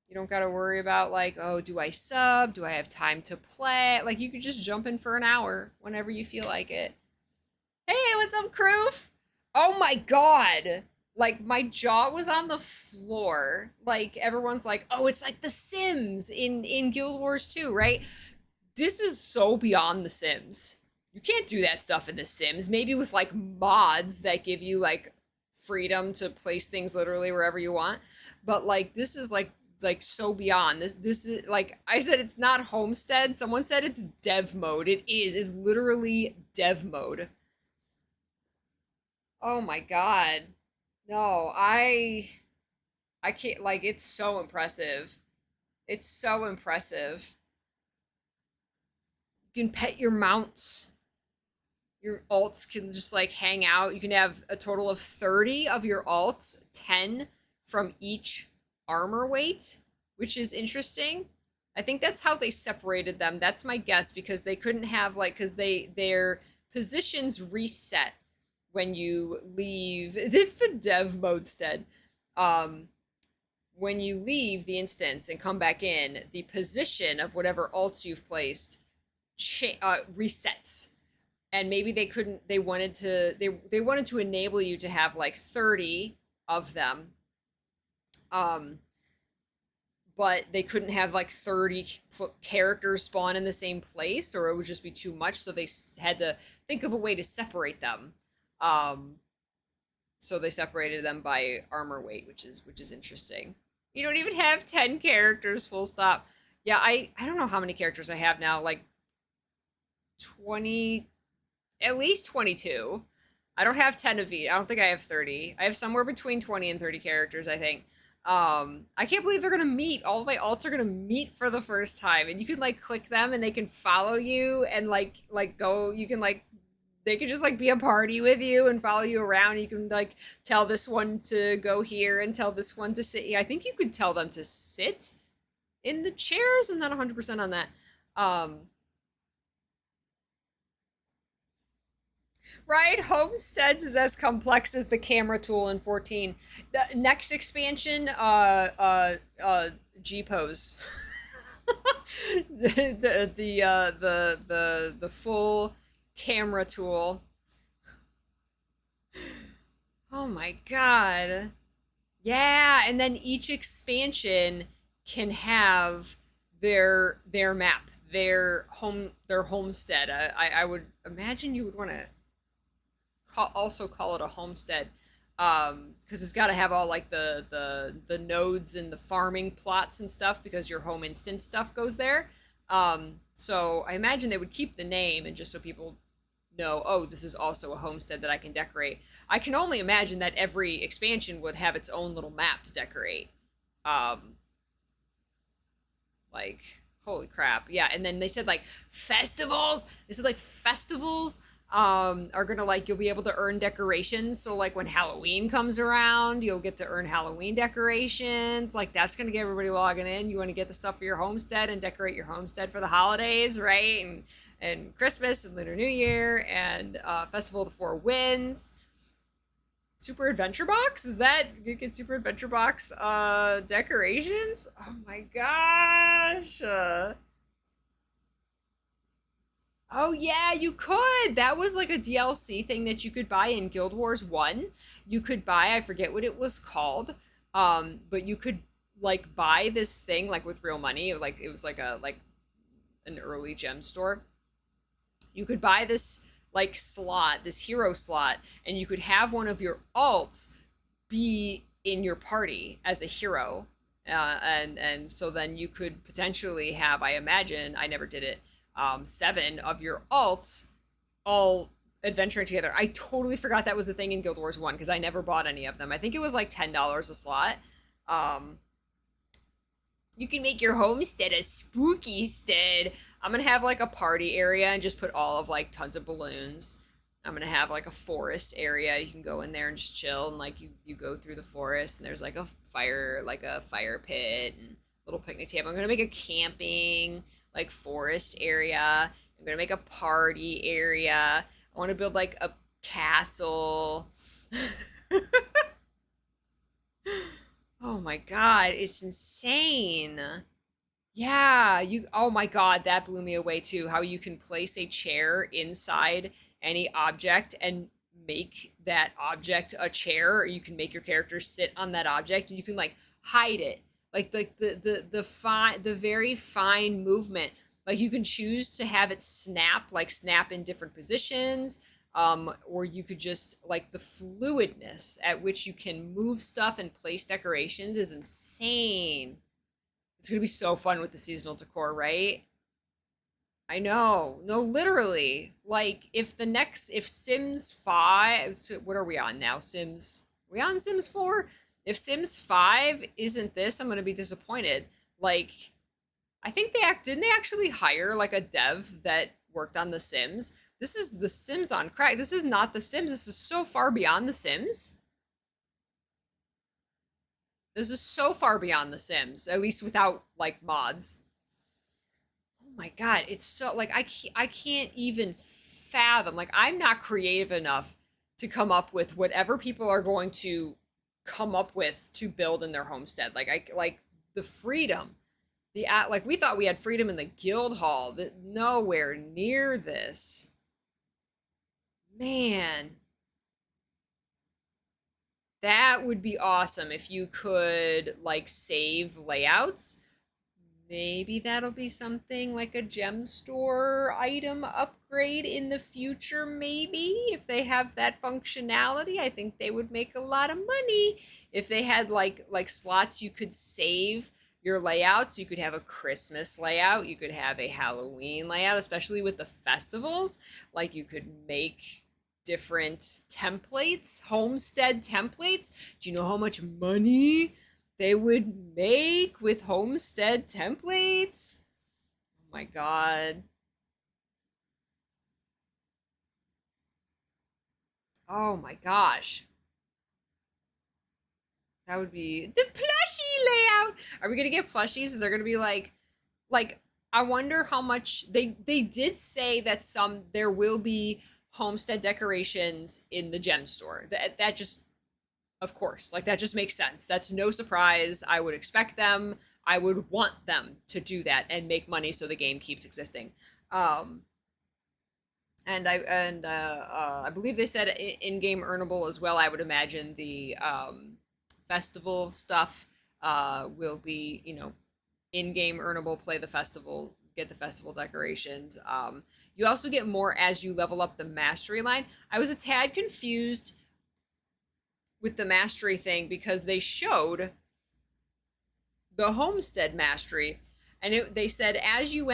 you don't gotta worry about like, oh, do I sub? Do I have time to play? Like, you could just jump in for an hour whenever you feel like it. Hey, what's up, Kroof? Oh my god! Like, my jaw was on the floor. Like, everyone's like, oh, it's like The Sims in Guild Wars 2, right? This is so beyond The Sims. You can't do that stuff in The Sims. Maybe with, like, mods that give you, like, freedom to place things literally wherever you want. But, like, this is, like so beyond. This is, like, I said it's not Homestead. Someone said it's dev mode. It is. It's literally dev mode. Oh my god. No, I can't, like, it's so impressive. It's so impressive. You can pet your mounts. Your alts can just like hang out. You can have a total of 30 of your alts, 10 from each armor weight, which is interesting. I think that's how they separated them. That's my guess, because they couldn't have like, because their positions reset when you leave. It's the dev mode stead. When you leave the instance and come back in, the position of whatever alts you've placed resets. And maybe they wanted to enable you to have like 30 of them, but they couldn't have like 30 characters spawn in the same place, or it would just be too much, so they had to think of a way to separate them. so they separated them by armor weight, which is interesting. You don't even have 10 characters, full stop. Yeah, I don't know how many characters I have now, like 20, at least 22. I don't have 10 of each. I don't think I have 30. I have somewhere between 20 and 30 characters, I think. I can't believe they're gonna meet. All of my alts are gonna meet for the first time, and you can like click them and they can follow you and like go, you can like, they can just like be a party with you and follow you around. You can like tell this one to go here and tell this one to sit here. I think you could tell them to sit in the chairs. I'm not 100% on that. Right? Homesteads is as complex as the camera tool in 14. The next expansion, G-pose. the full camera tool. Oh my god. Yeah, and then each expansion can have their map, their homestead. I would imagine you would want to also call it a homestead, because it's got to have all like the nodes and the farming plots and stuff, because your home instance stuff goes there. So I imagine they would keep the name, and just so people know, oh, this is also a homestead that I can decorate. I can only imagine that every expansion would have its own little map to decorate. Like, holy crap. Yeah, and then they said like festivals. They said like festivals are gonna, like, you'll be able to earn decorations. So like when Halloween comes around, you'll get to earn Halloween decorations. Like, that's gonna get everybody logging in. You want to get the stuff for your homestead and decorate your homestead for the holidays, right? And Christmas and Lunar New Year and Festival of the Four Winds. Super Adventure Box? Is that, you get Super Adventure Box decorations? Oh my gosh. Oh yeah, you could. That was like a DLC thing that you could buy in Guild Wars 1. You could buy, I forget what it was called, but you could like buy this thing like with real money. Like it was like an early gem store. You could buy this like slot, this hero slot, and you could have one of your alts be in your party as a hero. And so then you could potentially have, I imagine, I never did it, 7 of your alts all adventuring together. I totally forgot that was a thing in Guild Wars 1 because I never bought any of them. I think it was like $10 a slot. You can make your homestead a spooky stead. I'm gonna have like a party area and just put all of like tons of balloons. I'm gonna have like a forest area. You can go in there and just chill, and like you go through the forest and there's like a fire pit and little picnic table. I'm gonna make a camping like forest area. I'm gonna make a party area. I want to build like a castle. Oh my god, it's insane. Yeah, oh my god, that blew me away too. How you can place a chair inside any object and make that object a chair, or you can make your character sit on that object, and you can like hide it. Like the very fine movement. Like you can choose to have it snap in different positions. Or you could just, like, the fluidness at which you can move stuff and place decorations is insane. It's gonna be so fun with the seasonal decor, right? I know. No, literally. Like, if Sims 5, so what are we on now? Are we on Sims 4? If Sims 5 isn't this, I'm gonna be disappointed. Like, I think didn't they actually hire, like, a dev that worked on The Sims? This is The Sims on crack. This is not The Sims. This is so far beyond The Sims. This is so far beyond The Sims, at least without, like, mods. Oh my god, it's so, like, I can't even fathom. Like, I'm not creative enough to come up with whatever people are going to come up with to build in their homestead. Like the freedom. Like, we thought we had freedom in the guild hall. Nowhere near this. Man, that would be awesome if you could, like, save layouts. Maybe that'll be something like a gem store item upgrade. upgrade in the future, maybe, if they have that functionality. I think they would make a lot of money if they had like slots you could save your layouts. You could have a Christmas layout, you could have a Halloween layout, especially with the festivals. Like you could make different templates, homestead templates. Do you know how much money they would make with homestead templates? Oh my god. Oh my gosh. That would be the plushie layout. Are we gonna get plushies? Is there gonna be like I wonder how much they did say that there will be homestead decorations in the gem store. That just, of course, like that just makes sense. That's no surprise. I would expect them. I would want them to do that and make money so the game keeps existing. And I believe they said in-game earnable as well. I would imagine the festival stuff will be, you know, in-game earnable. Play the festival, get the festival decorations. You also get more as you level up the mastery line. I was a tad confused with the mastery thing because they showed the homestead mastery, and they said as you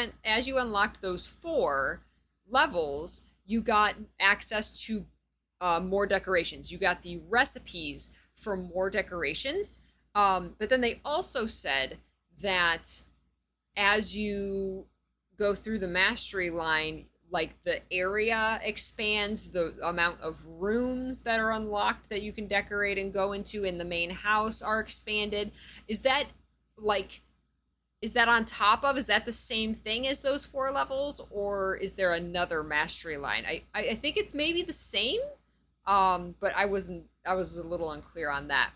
unlocked those 4 levels, you got access to more decorations. You got the recipes for more decorations. But then they also said that as you go through the mastery line, like the area expands, the amount of rooms that are unlocked that you can decorate and go into in the main house are expanded. Is that on top of, is that the same thing as those 4 levels, or is there another mastery line? I think it's maybe the same, but I was a little unclear on that.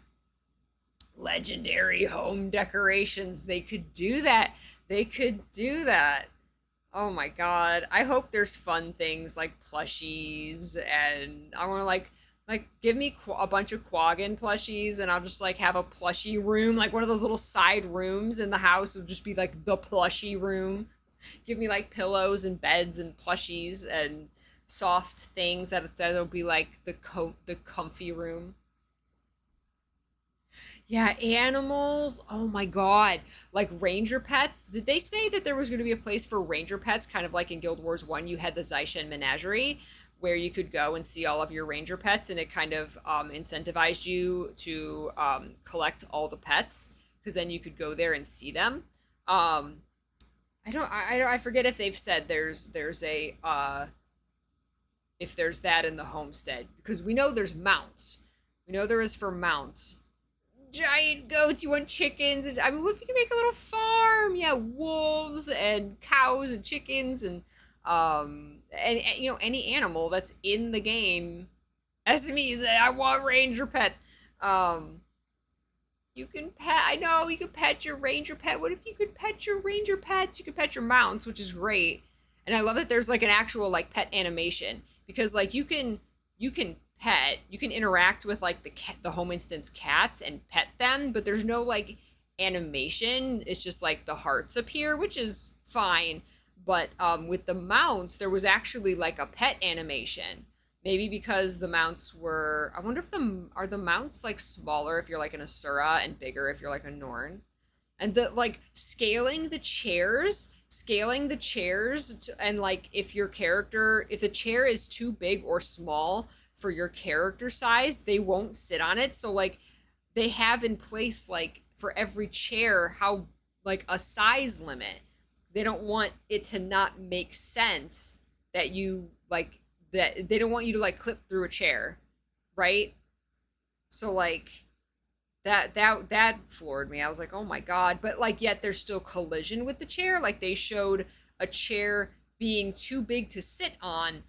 Legendary home decorations, they could do that. Oh my god. I hope there's fun things like plushies, and I want to like give me a bunch of Quaggin plushies, and I'll just like have a plushie room, like one of those little side rooms in the house would just be like the plushie room. Give me like pillows and beds and plushies and soft things that'll be like the comfy room. Yeah, animals. Oh my god. Like ranger pets. Did they say that there was going to be a place for ranger pets, kind of like in Guild Wars 1 you had the Zaishen Menagerie, where you could go and see all of your ranger pets, and it kind of incentivized you to collect all the pets, because then you could go there and see them. I forget if they've said there's a if there's that in the homestead, because we know there's mounts. We know there is for mounts. Giant goats, you want chickens? I mean, what if you can make a little farm? Yeah, wolves and cows and chickens and you know, any animal that's in the game. SMEs, I want ranger pets. You can pet, I know, you can pet your ranger pet. What if you could pet your ranger pets? You could pet your mounts, which is great. And I love that there's like an actual like pet animation, because like you can pet, you can interact with like the home instance cats and pet them, but there's no like animation. It's just like the hearts appear, which is fine. But with the mounts, there was actually like a pet animation. Maybe because the mounts were, I wonder if are the mounts like smaller if you're like an Asura and bigger if you're like a Norn. And the like scaling the chairs and like if the chair is too big or small for your character size, they won't sit on it. So like they have in place like for every chair how like a size limit. They don't want it to not make sense that you like that they don't want you to like clip through a chair, right? So like that floored me. I was like, oh my god. But like yet there's still collision with the chair. Like they showed a chair being too big to sit on,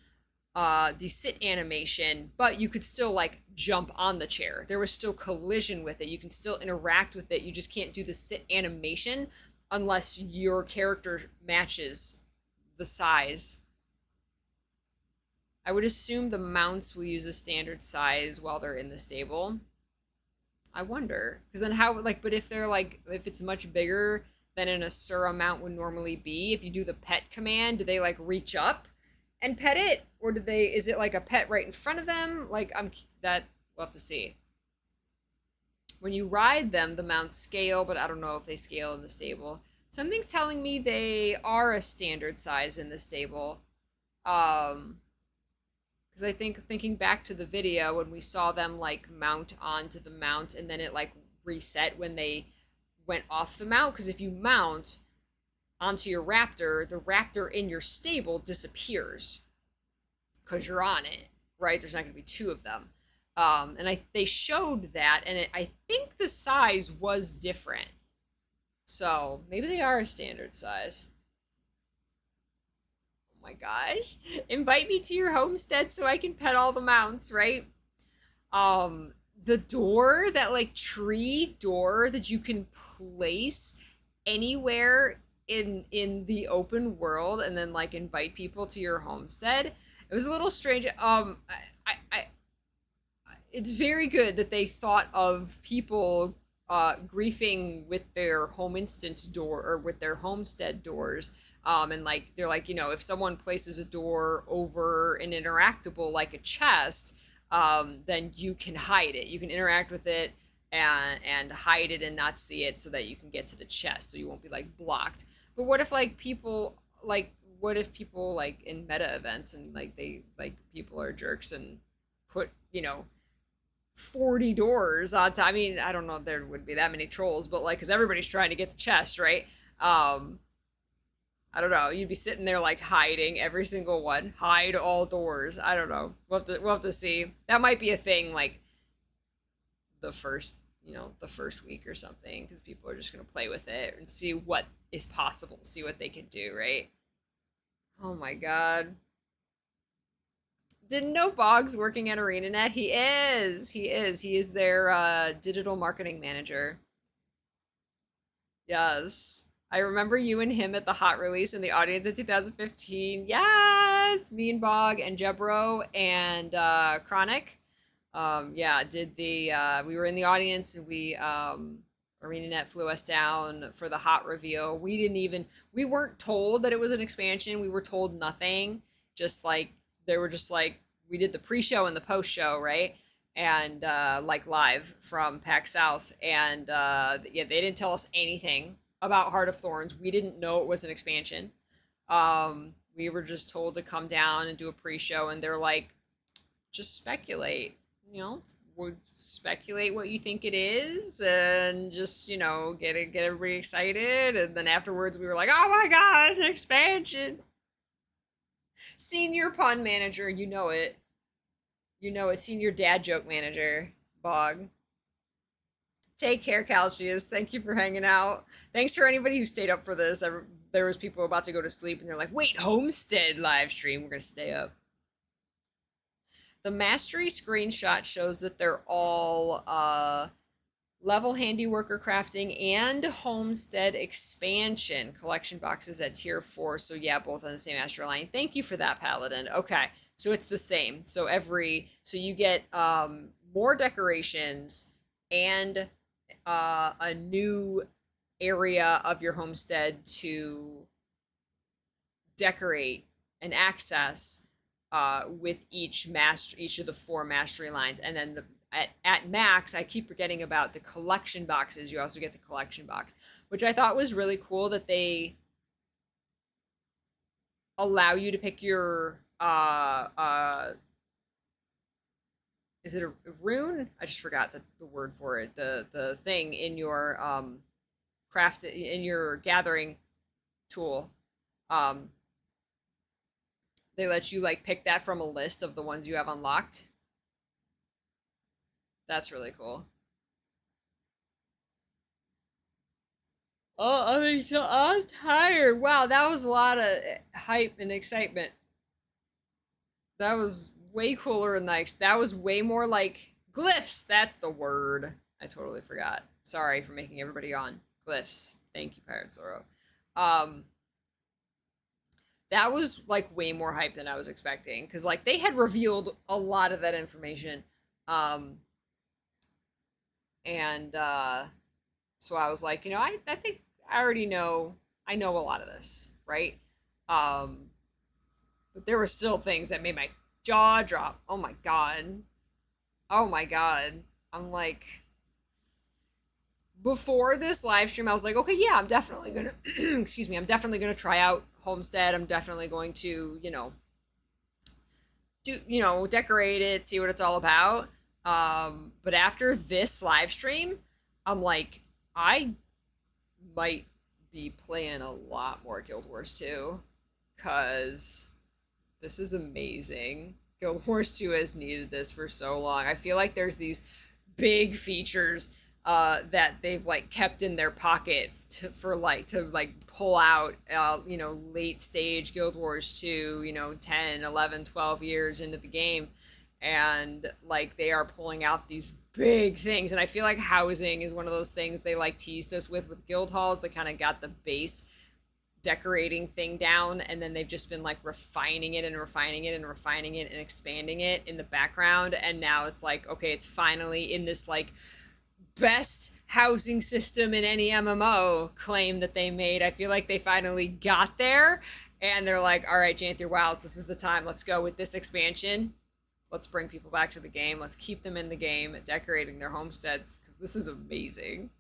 the sit animation, but you could still like jump on the chair. There was still collision with it. You can still interact with it. You just can't do the sit animation unless your character matches the size. I would assume the mounts will use a standard size while they're in the stable. I wonder, because then how, like, but if they're like, if it's much bigger than an Asura mount would normally be, if you do the pet command, do they like reach up and pet it, or is it like a pet right in front of them? Like we'll have to see. When you ride them, the mounts scale, but I don't know if they scale in the stable. Something's telling me they are a standard size in the stable. Because I think thinking back to the video when we saw them like mount onto the mount and then it like reset when they went off the mount. Because if you mount onto your raptor, the raptor in your stable disappears because you're on it, right? There's not going to be two of them. And they showed that, and I think the size was different. So maybe they are a standard size. Oh my gosh. Invite me to your homestead so I can pet all the mounts, right? The door, that like tree door that you can place anywhere in the open world and then like invite people to your homestead. It was a little strange. It's very good that they thought of people griefing with their home instance door or with their homestead doors. And like they're like, you know, if someone places a door over an interactable like a chest, then you can hide it. You can interact with it and hide it and not see it so that you can get to the chest so you won't be like blocked. But what if like people like in meta events and like people are jerks and put, you know, 40 doors on top. I mean, I don't know if there would be that many trolls, but like, because everybody's trying to get the chest, right? I don't know. You'd be sitting there like hiding every single one, hide all doors. I don't know. We'll have to see. That might be a thing like the first week or something, because people are just gonna play with it and see what is possible, see what they can do, right? Oh my god. Didn't know Boggs working at ArenaNet. He is. He is their digital marketing manager. Yes. I remember you and him at the hot release in the audience in 2015. Yes! Me and Bog and Jebro and Chronic. Yeah, we were in the audience and ArenaNet flew us down for the hot reveal. We weren't told that it was an expansion. We were told nothing. Just like, they were just like, we did the pre-show and the post-show, right? And like live from PAX South. And yeah, they didn't tell us anything about Heart of Thorns. We didn't know it was an expansion. We were just told to come down and do a pre-show, and they're like, just speculate, you know, would speculate what you think it is, and just, you know, get everybody excited. And then afterwards we were like, oh my god, an expansion. Senior pun manager, you know it. Senior dad joke manager, Bog. Take care, Calcius. Thank you for hanging out. Thanks for anybody who stayed up for this. There was people about to go to sleep, and they're like, wait, Homestead Livestream. We're going to stay up. The Mastery screenshot shows that they're all level Handiwork or Crafting and Homestead Expansion collection boxes at tier 4. So yeah, both on the same Astro line. Thank you for that, Paladin. Okay, so it's the same. So you get more decorations and a new area of your homestead to decorate and access with each of the 4 mastery lines. And then at max, I keep forgetting about the collection boxes. You also get the collection box, which I thought was really cool, that they allow you to pick your is it a rune? I just forgot the word for it. The thing in your in your gathering tool. They let you like pick that from a list of the ones you have unlocked. That's really cool. Oh, I'm tired. Wow, that was a lot of hype and excitement. That was way cooler and nice. That was way more like glyphs. That's the word. I totally forgot. Sorry for making everybody on glyphs. Thank you, Pirate Zoro. That was like way more hype than I was expecting, because like they had revealed a lot of that information. And so I was like, you know, I think I already know, I know a lot of this, right? But there were still things that made my jaw drop. Oh my god. Oh my god. I'm like, before this live stream, I was like, okay, yeah, I'm definitely gonna, excuse me, I'm definitely gonna try out Homestead. I'm definitely going to, decorate it, see what it's all about. But after this live stream, I'm like, I might be playing a lot more Guild Wars 2, because this is amazing. Guild Wars 2 has needed this for so long. I feel like there's these big features that they've like kept in their pocket to pull out, late stage Guild Wars 2, 10, 11, 12 years into the game. And like they are pulling out these big things. And I feel like housing is one of those things they like teased us with guild halls. They kind of got the base decorating thing down, and then they've just been like refining it and refining it and refining it and expanding it in the background. And now it's like, okay, it's finally in this like best housing system in any MMO claim that they made. I feel like they finally got there, and they're like, all right, Janthier Wilds, this is the time. Let's go with this expansion. Let's bring people back to the game. Let's keep them in the game, decorating their homesteads, because this is amazing.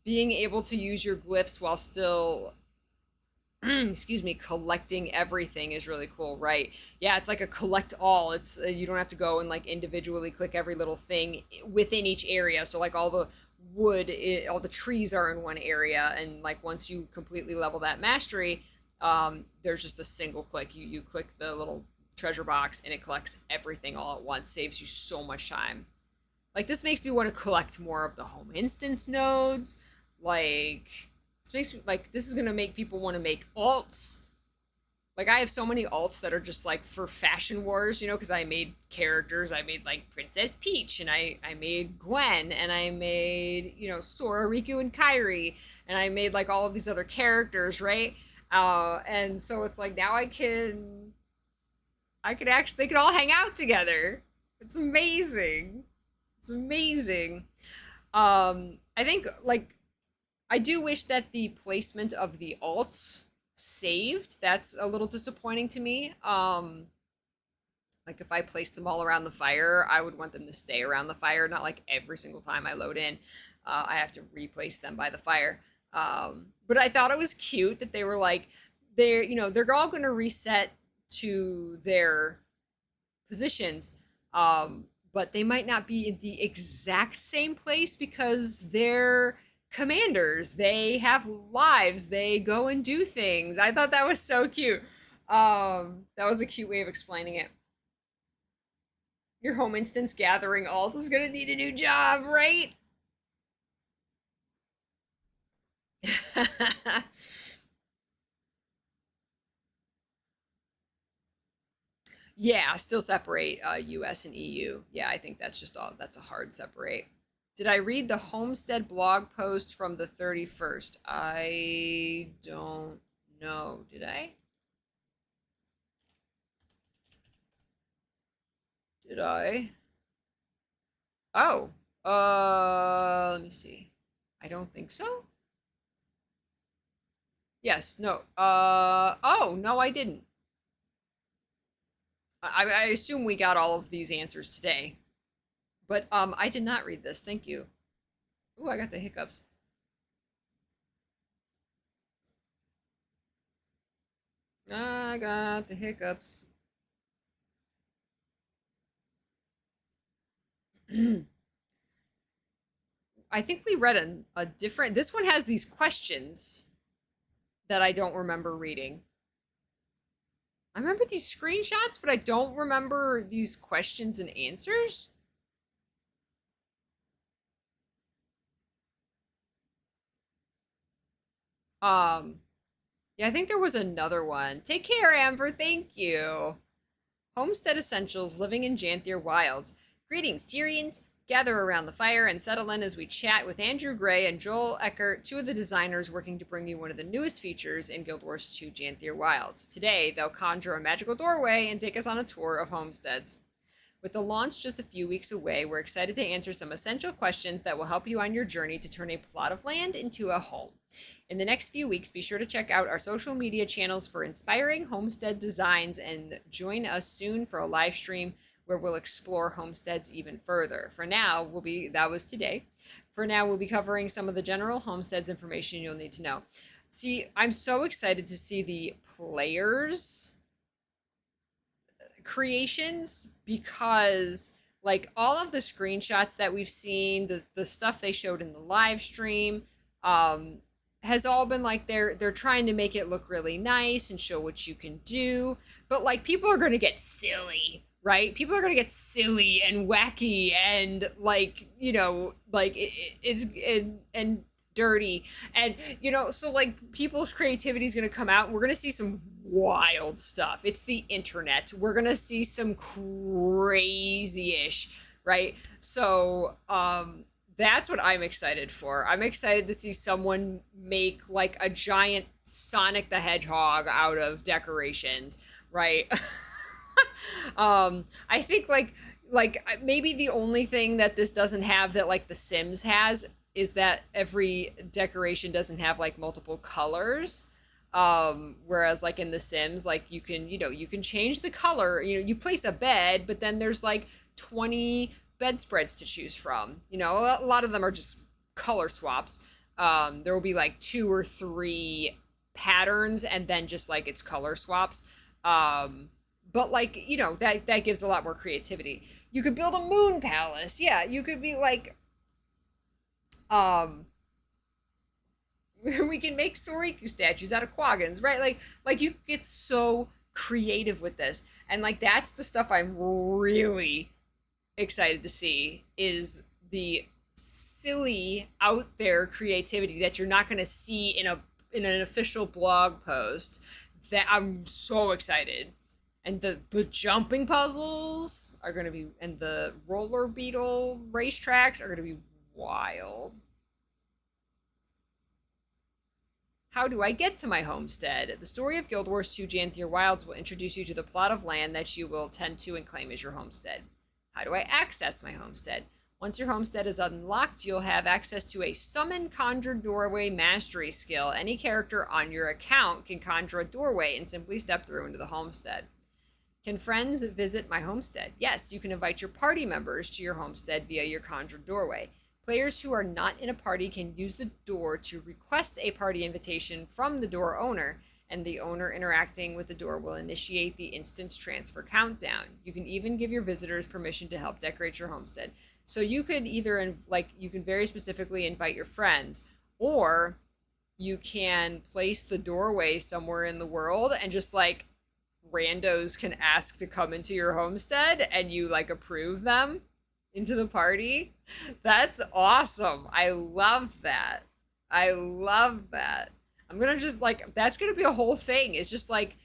Being able to use your glyphs while still, collecting everything is really cool, right? Yeah, it's like a collect all. It's you don't have to go and like individually click every little thing within each area. So like all the wood, all the trees are in one area, and like once you completely level that mastery, there's just a single click. You click the little treasure box and it collects everything all at once. Saves you so much time. Like this makes me want to collect more of the home instance nodes. Like this makes me like, this is gonna make people want to make alts. Like I have so many alts that are just like for fashion wars, because I made characters. I made like Princess Peach, and I made Gwen, and I made Sora, Riku, and Kairi, and I made like all of these other characters, right? And so it's like now I could actually, they could all hang out together. It's amazing. It's amazing. I think like I do wish that the placement of the alts saved. That's a little disappointing to me. Like if I placed them all around the fire, I would want them to stay around the fire, not like every single time I load in, I have to replace them by the fire. But I thought it was cute that they were like, they're all going to reset to their positions, but they might not be in the exact same place because they're commanders. They have lives. They go and do things. I thought that was so cute. That was a cute way of explaining it. Your home instance gathering alt is going to need a new job, right? Yeah, still separate US and EU. Yeah, I think that's just all. That's a hard separate. Did I read the Homestead blog post from the 31st? I don't know. Did I? Did I? Oh, let me see. I don't think so. Yes, no. Oh, no, I didn't. I assume we got all of these answers today. But I did not read this. Thank you. Ooh, I got the hiccups. I got the hiccups. I think we read a different... This one has these questions that I don't remember reading. I remember these screenshots, but I don't remember these questions and answers. Yeah, I think there was another one. Take care, Amber. Thank you. Homestead Essentials, living in Janthier Wilds. Greetings, Tyrians. Gather around the fire and settle in as we chat with Andrew Gray and Joel Eckert, two of the designers working to bring you one of the newest features in Guild Wars 2 Janthier Wilds. Today, they'll conjure a magical doorway and take us on a tour of homesteads. With the launch just a few weeks away, we're excited to answer some essential questions that will help you on your journey to turn a plot of land into a home. In the next few weeks, be sure to check out our social media channels for inspiring homestead designs and join us soon for a live stream where we'll explore homesteads even further. For now, that was today. For now, we'll be covering some of the general homesteads information you'll need to know. See, I'm so excited to see the players' creations because like all of the screenshots that we've seen, the stuff they showed in the live stream, has all been like they're trying to make it look really nice and show what you can do, but like people are going to get silly, right? People are going to get silly and wacky and like, you know, like and dirty, and you know, so like people's creativity is going to come out and we're going to see some wild stuff. It's the internet. We're going to see some crazy-ish, right? So that's what I'm excited for. I'm excited to see someone make like a giant Sonic the Hedgehog out of decorations, right? I think like maybe the only thing that this doesn't have that like The Sims has is that every decoration doesn't have like multiple colors. Whereas like in The Sims, like you can, you know, you can change the color, you know, you place a bed, but then there's like 20 bedspreads to choose from. You know, a lot of them are just color swaps. There will be like 2 or 3 patterns and then just like it's color swaps. But like, you know, that gives a lot more creativity. You could build a moon palace. Yeah, you could be like, we can make Soriku statues out of quaggins, right? Like you get so creative with this. And like that's the stuff I'm really excited to see, is the silly out there creativity that you're not going to see in an official blog post. That I'm so excited. And the jumping puzzles are going to be, and the roller beetle racetracks are going to be wild. How do I get to my homestead? The story of Guild Wars 2 Janthier Wilds will introduce you to the plot of land that you will tend to and claim as your homestead. How do I access my homestead? Once your homestead is unlocked, you'll have access to a Summon Conjure Doorway Mastery skill. Any character on your account can conjure a doorway and simply step through into the homestead. Can friends visit my homestead? Yes, you can invite your party members to your homestead via your conjured doorway. Players who are not in a party can use the door to request a party invitation from the door owner, and the owner interacting with the door will initiate the instance transfer countdown. You can even give your visitors permission to help decorate your homestead. So you could either, you can very specifically invite your friends, or you can place the doorway somewhere in the world and just like randos can ask to come into your homestead and you like approve them into the party. That's awesome. I love that. I love that. I'm gonna just like, that's gonna be a whole thing. It's just like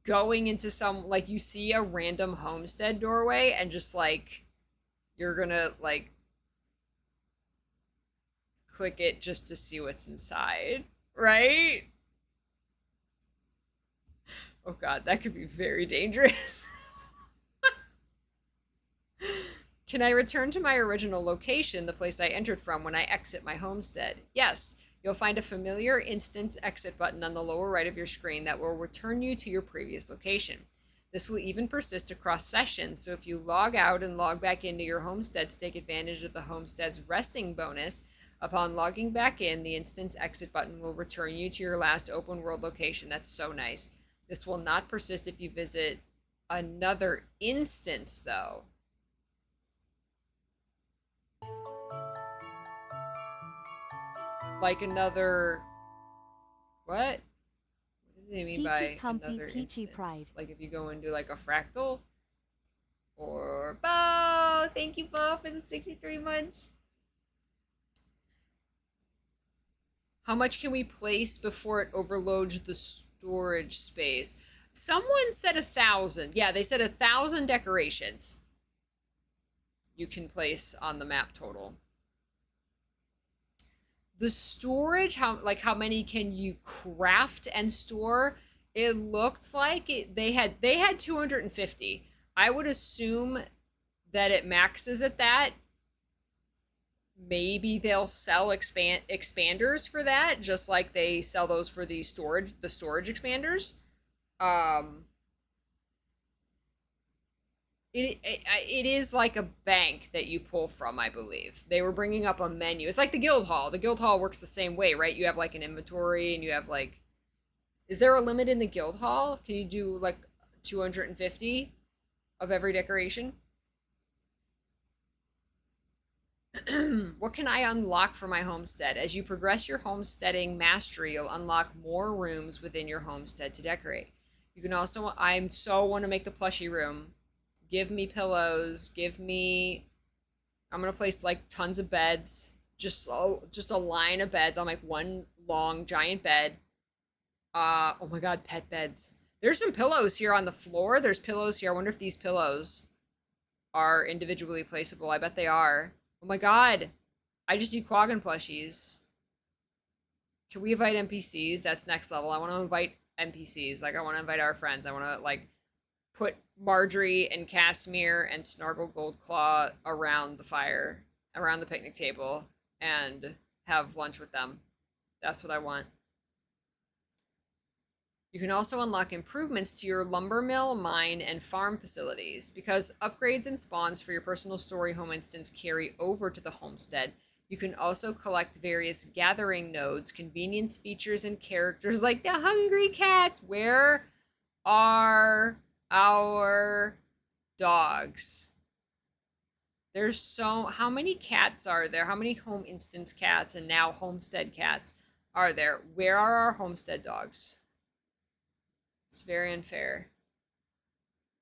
going into some, like you see a random homestead doorway and just like, you're gonna like click it just to see what's inside, right? Oh God, that could be very dangerous. Can I return to my original location, the place I entered from, when I exit my homestead? Yes. You'll find a familiar instance exit button on the lower right of your screen that will return you to your previous location. This will even persist across sessions, so if you log out and log back into your homestead to take advantage of the homestead's resting bonus, upon logging back in, the instance exit button will return you to your last open world location. That's so nice. This will not persist if you visit another instance, though. Like another... What? What do they mean by another instance? Pride. Like if you go into like a fractal? Or... Bo! Thank you, Bo, for the 63 months. How much can we place before it overloads the storage space? Someone said 1,000. Yeah, they said 1,000 decorations you can place on the map total. The storage, how many can you craft and store? It looked like they had 250. I would assume that it maxes at that, maybe they'll sell expanders for that, just like they sell those for the storage expanders. It is like a bank that you pull from, I believe. They were bringing up a menu. It's like the guild hall. The guild hall works the same way, right? You have like an inventory and you have like, is there a limit in the guild hall? Can you do like 250 of every decoration? What can I unlock for my homestead? As you progress your homesteading mastery, you'll unlock more rooms within your homestead to decorate. You can also, I'm so want to make the plushie room. Give me pillows. Give me, I'm going to place like tons of beds. Just a line of beds on like one long giant bed. Oh my God, pet beds. There's some pillows here on the floor. There's pillows here. I wonder if these pillows are individually placeable. I bet they are. Oh my God. I just need Quaggan plushies. Can we invite NPCs? That's next level. I want to invite NPCs. Like, I want to invite our friends. I want to, like, put Marjorie and Casimir and Snargle Goldclaw around the fire, around the picnic table, and have lunch with them. That's what I want. You can also unlock improvements to your lumber mill, mine, and farm facilities. Because upgrades and spawns for your personal story home instance carry over to the homestead, you can also collect various gathering nodes, convenience features, and characters like the hungry cats. Where are our dogs? There's so, how many cats are there? How many home instance cats and now homestead cats are there? Where are our homestead dogs? It's very unfair.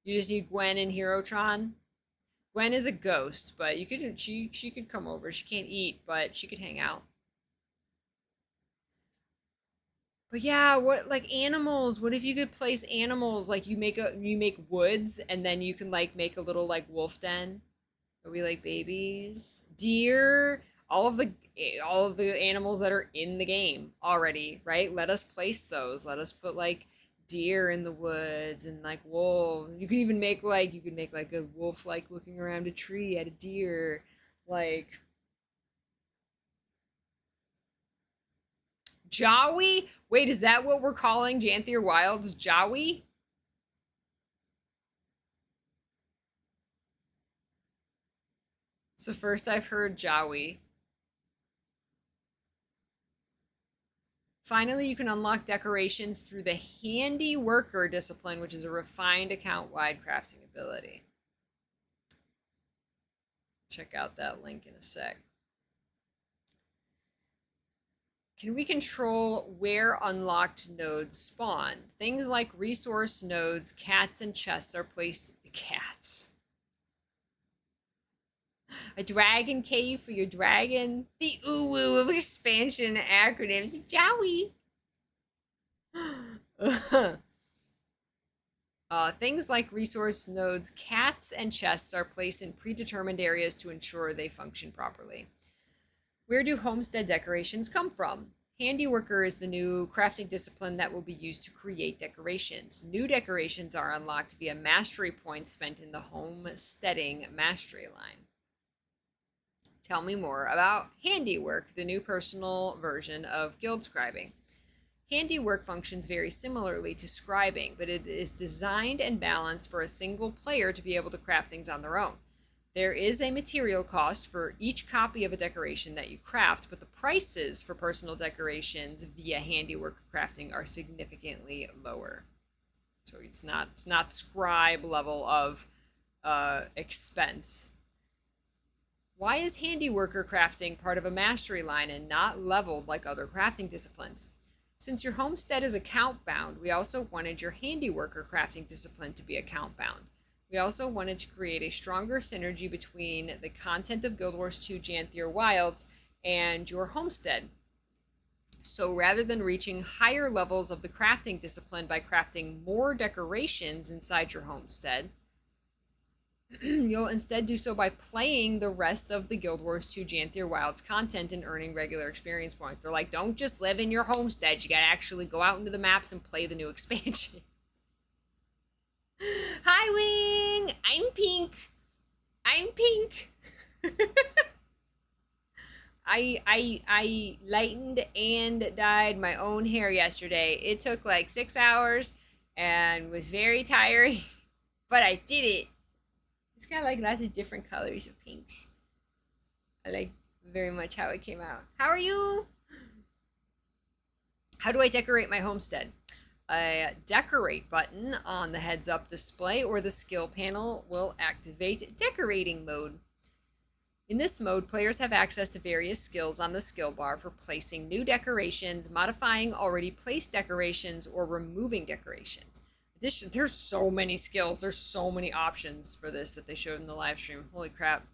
You just need Gwen and Herotron. Gwen is a ghost, but you could, she could come over. She can't eat, but she could hang out. But yeah, what, like animals? What if you could place animals? Like you make woods and then you can like make a little like wolf den. Are we like babies? Deer, all of the animals that are in the game already, right? Let us place those. Let us put like deer in the woods and like wolves. You could even make like a wolf like looking around a tree at a deer. Like Jawi? Wait, is that what we're calling Janthier Wilds? Jawi? It's the first I've heard Jawi. Finally, you can unlock decorations through the Handiworker discipline, which is a refined account-wide crafting ability. Check out that link in a sec. Can we control where unlocked nodes spawn? Things like resource nodes, cats, and chests are placed. Cats. A dragon cave for your dragon. The uwu of expansion acronyms. Jowie. Things like resource nodes, cats, and chests are placed in predetermined areas to ensure they function properly. Where do homestead decorations come from? Handiworker is the new crafting discipline that will be used to create decorations. New decorations are unlocked via mastery points spent in the homesteading mastery line. Tell me more about Handiwork, the new personal version of guild scribing. Handiwork functions very similarly to scribing, but it is designed and balanced for a single player to be able to craft things on their own. There is a material cost for each copy of a decoration that you craft, but the prices for personal decorations via Handiwork crafting are significantly lower. So it's not scribe level of expense. Why is Handiworker crafting part of a mastery line and not leveled like other crafting disciplines? Since your homestead is account bound, we also wanted your Handiworker crafting discipline to be account bound. We also wanted to create a stronger synergy between the content of Guild Wars 2 Janthier Wilds and your homestead. So rather than reaching higher levels of the crafting discipline by crafting more decorations inside your homestead, you'll instead do so by playing the rest of the Guild Wars 2 Janthier Wilds content and earning regular experience points. They're like, don't just live in your homestead. You gotta actually go out into the maps and play the new expansion. Hi, Wing! I'm Pink. I lightened and dyed my own hair yesterday. It took like 6 hours and was very tiring, but I did it. It's got like lots of different colors of pinks. I like very much how it came out. How are you? How do I decorate my homestead? A decorate button on the heads up display or the skill panel will activate decorating mode. In this mode, players have access to various skills on the skill bar for placing new decorations, modifying already placed decorations, or removing decorations. There's so many skills. There's so many options for this that they showed in the live stream. Holy crap.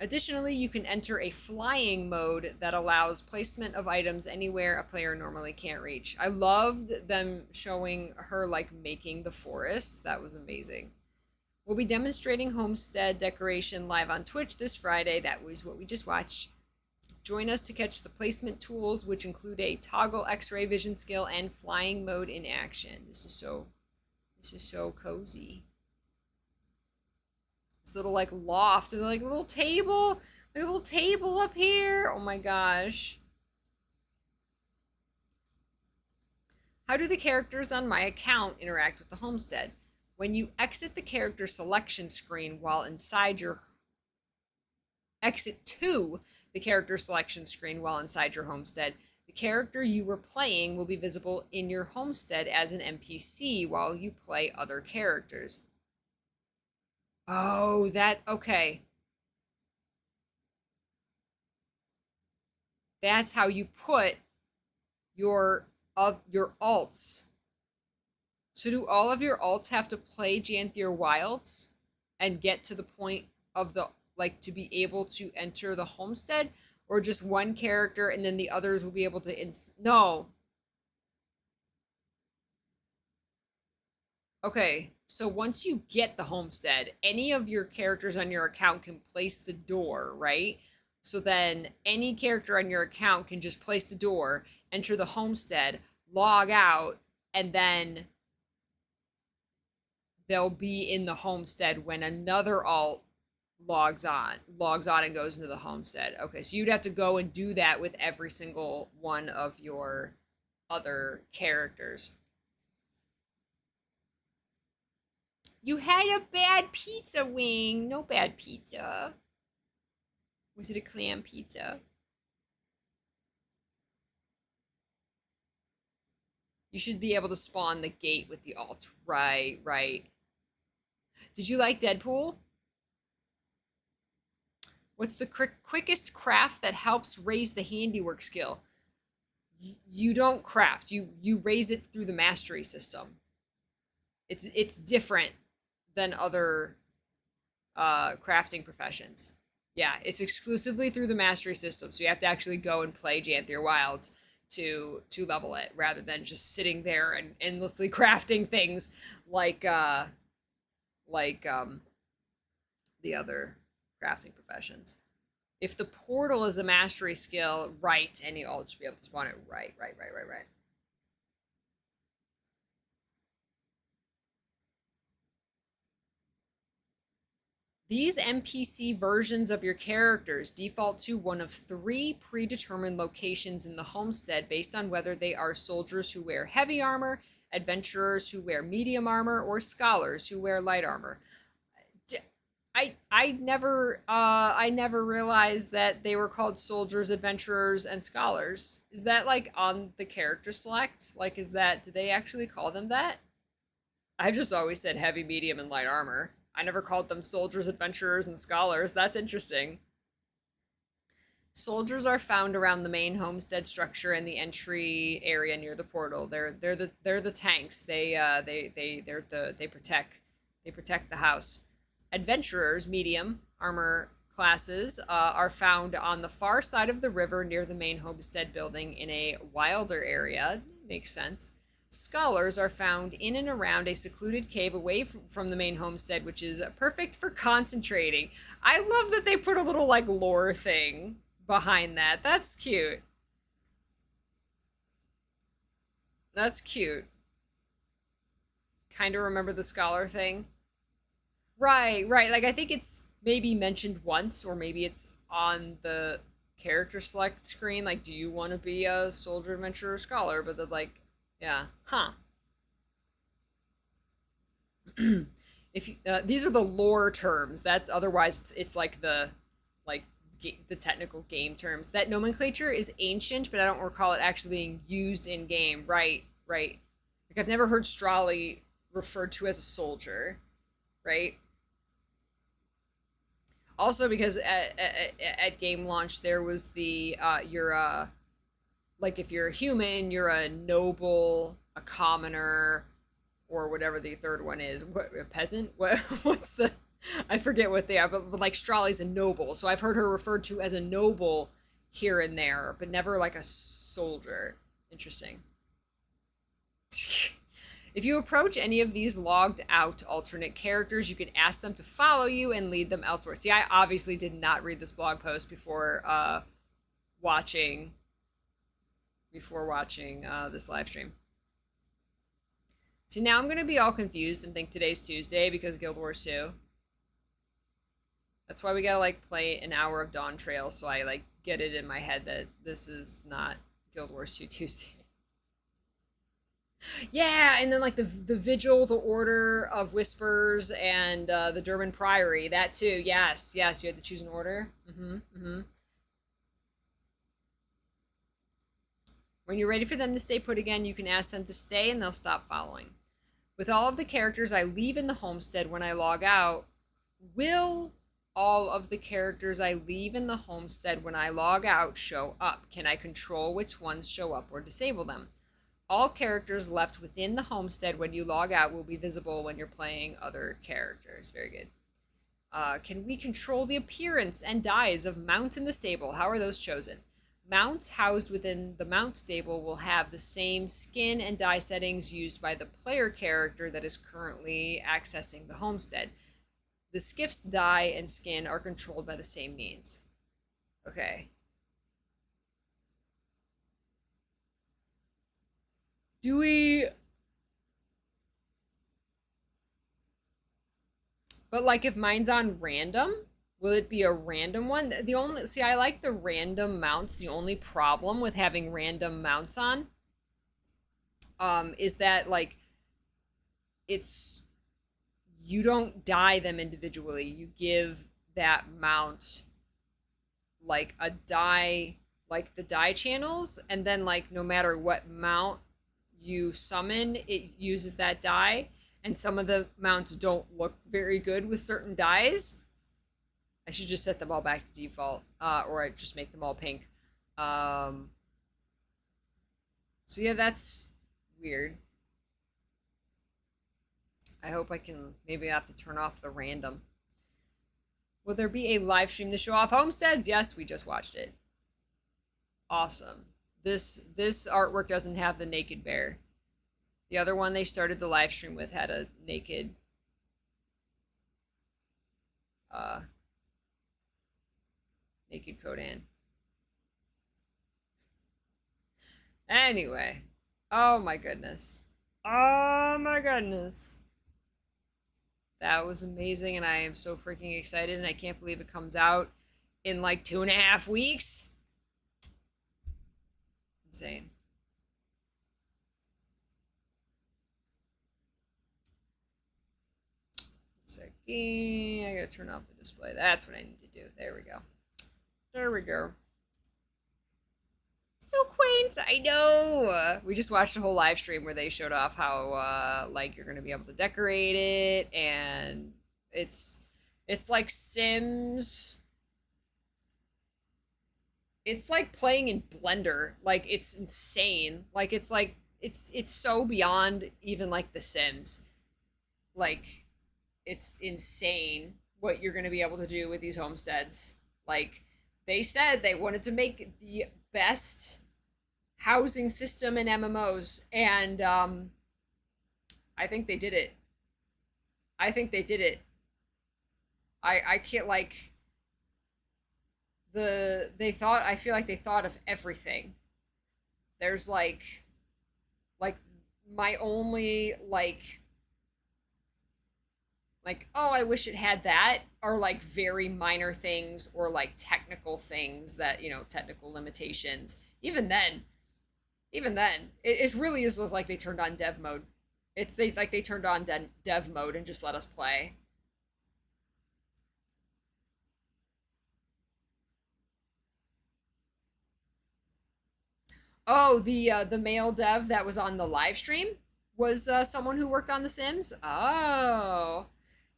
Additionally, you can enter a flying mode that allows placement of items anywhere a player normally can't reach. I loved them showing her like making the forest. That was amazing. We'll be demonstrating homestead decoration live on Twitch this Friday. That was what we just watched. Join us to catch the placement tools, which include a toggle X-ray vision skill and flying mode in action. This is so cozy. This little like loft and like a little table up here. Oh my gosh. How do the characters on my account interact with the homestead? When you exit the character selection screen while inside your exit to the character selection screen while inside your homestead, the character you were playing will be visible in your homestead as an NPC while you play other characters. Oh, okay. That's how you put your alts. So do all of your alts have to play Janthier Wilds and get to the point of the, like, to be able to enter the homestead? Or just one character and then the others will be able to, no. Okay, so once you get the homestead, any of your characters on your account can place the door, right? So then any character on your account can just place the door, enter the homestead, log out, and then they'll be in the homestead when another alt logs on and goes into the homestead. Okay, so you'd have to go and do that with every single one of your other characters. You had a bad pizza wing. No bad pizza. Was it a clam pizza? You should be able to spawn the gate with the alt. Right, right. Did you like Deadpool? What's the quickest craft that helps raise the handiwork skill? You don't craft. You raise it through the mastery system. It's different than other crafting professions. Yeah, it's exclusively through the mastery system. So you have to actually go and play Janthier Wilds to level it, rather than just sitting there and endlessly crafting things like the other crafting professions. If the portal is a mastery skill, right, any alt should be able to spawn it. Right. These NPC versions of your characters default to one of 3 predetermined locations in the homestead based on whether they are soldiers who wear heavy armor, adventurers who wear medium armor, or scholars who wear light armor. I never realized that they were called soldiers, adventurers, and scholars. Is that like on the character select? Like, do they actually call them that? I've just always said heavy, medium, and light armor. I never called them soldiers, adventurers, and scholars. That's interesting. Soldiers are found around the main homestead structure and the entry area near the portal. They're the tanks. They protect the house. Adventurers, medium armor classes, are found on the far side of the river near the main homestead building in a wilder area. Makes sense. Scholars are found in and around a secluded cave away from the main homestead, which is perfect for concentrating. I love that they put a little like lore thing behind that. That's cute. That's cute. Kind of remember the scholar thing. Right. Like, I think it's maybe mentioned once, or maybe it's on the character select screen, like, do you want to be a soldier, adventurer, scholar? But the like, yeah, huh. If you, these are the lore terms. That's otherwise it's like the like the technical game terms. That nomenclature is ancient, but I don't recall it actually being used in game. Right, right. Like I've never heard Strali referred to as a soldier, right? Also, because at game launch there was the you're a like if you're a human, you're a noble, a commoner, or whatever the third one is. What, a peasant? What's the? I forget what they are, but like Strali's a noble, so I've heard her referred to as a noble here and there, but never like a soldier. Interesting. If you approach any of these logged out alternate characters, you can ask them to follow you and lead them elsewhere. See, I obviously did not read this blog post before watching this live stream. See, now I'm going to be all confused and think today's Tuesday because Guild Wars 2. That's why we gotta, like, play an hour of Dawn Trail so I, like, get it in my head that this is not Guild Wars 2 Tuesday. Yeah, and then, like, the Vigil, the Order of Whispers, and the Durban Priory. That, too. Yes, yes, you had to choose an order. When you're ready for them to stay put again, you can ask them to stay and they'll stop following. With all of the characters I leave in the homestead when I log out, will all of the characters I leave in the homestead when I log out show up? Can I control which ones show up or disable them? All characters left within the homestead when you log out will be visible when you're playing other characters. Very good. Can we control the appearance and dyes of mounts in the stable? How are those chosen? Mounts housed within the mount stable will have the same skin and dye settings used by the player character that is currently accessing the homestead. The skiff's dye and skin are controlled by the same means. Okay. Do we... But, like, if mine's on random, will it be a random one? The only... See, I like the random mounts. The only problem with having random mounts on is that, like, it's... You don't dye them individually. You give that mount, like, a dye, like, the dye channels, and then, like, no matter what mount you summon, it uses that dye, and some of the mounts don't look very good with certain dyes. I should just set them all back to default, or I just make them all pink. So yeah, that's weird. I hope I can, maybe I have to turn off the random. Will there be a live stream to show off Homesteads? Yes, we just watched it. Awesome. This artwork doesn't have the naked bear. The other one they started the live stream with had a naked naked Kodan. Anyway. Oh my goodness. Oh my goodness. That was amazing, and I am so freaking excited, and I can't believe it comes out in like 2.5 weeks. Insane. Second, I gotta turn off the display. That's what I need to do. There we go. There we go. So quaint, I know. We just watched a whole live stream where they showed off how like you're gonna be able to decorate it, and it's like Sims. It's like playing in Blender. Like, it's insane. Like, it's so beyond even like The Sims. Like, it's insane what you're gonna be able to do with these homesteads. Like, they said they wanted to make the best housing system in MMOs, and I think they did it. I think they did it. I can't, like, I feel like they thought of everything. There's like my only like like, oh, I wish it had that, are like very minor things or like technical things that, you know, technical limitations. Even then, it really is like they turned on dev mode. They turned on dev mode and just let us play. Oh, the male dev that was on the live stream was someone who worked on The Sims. Oh,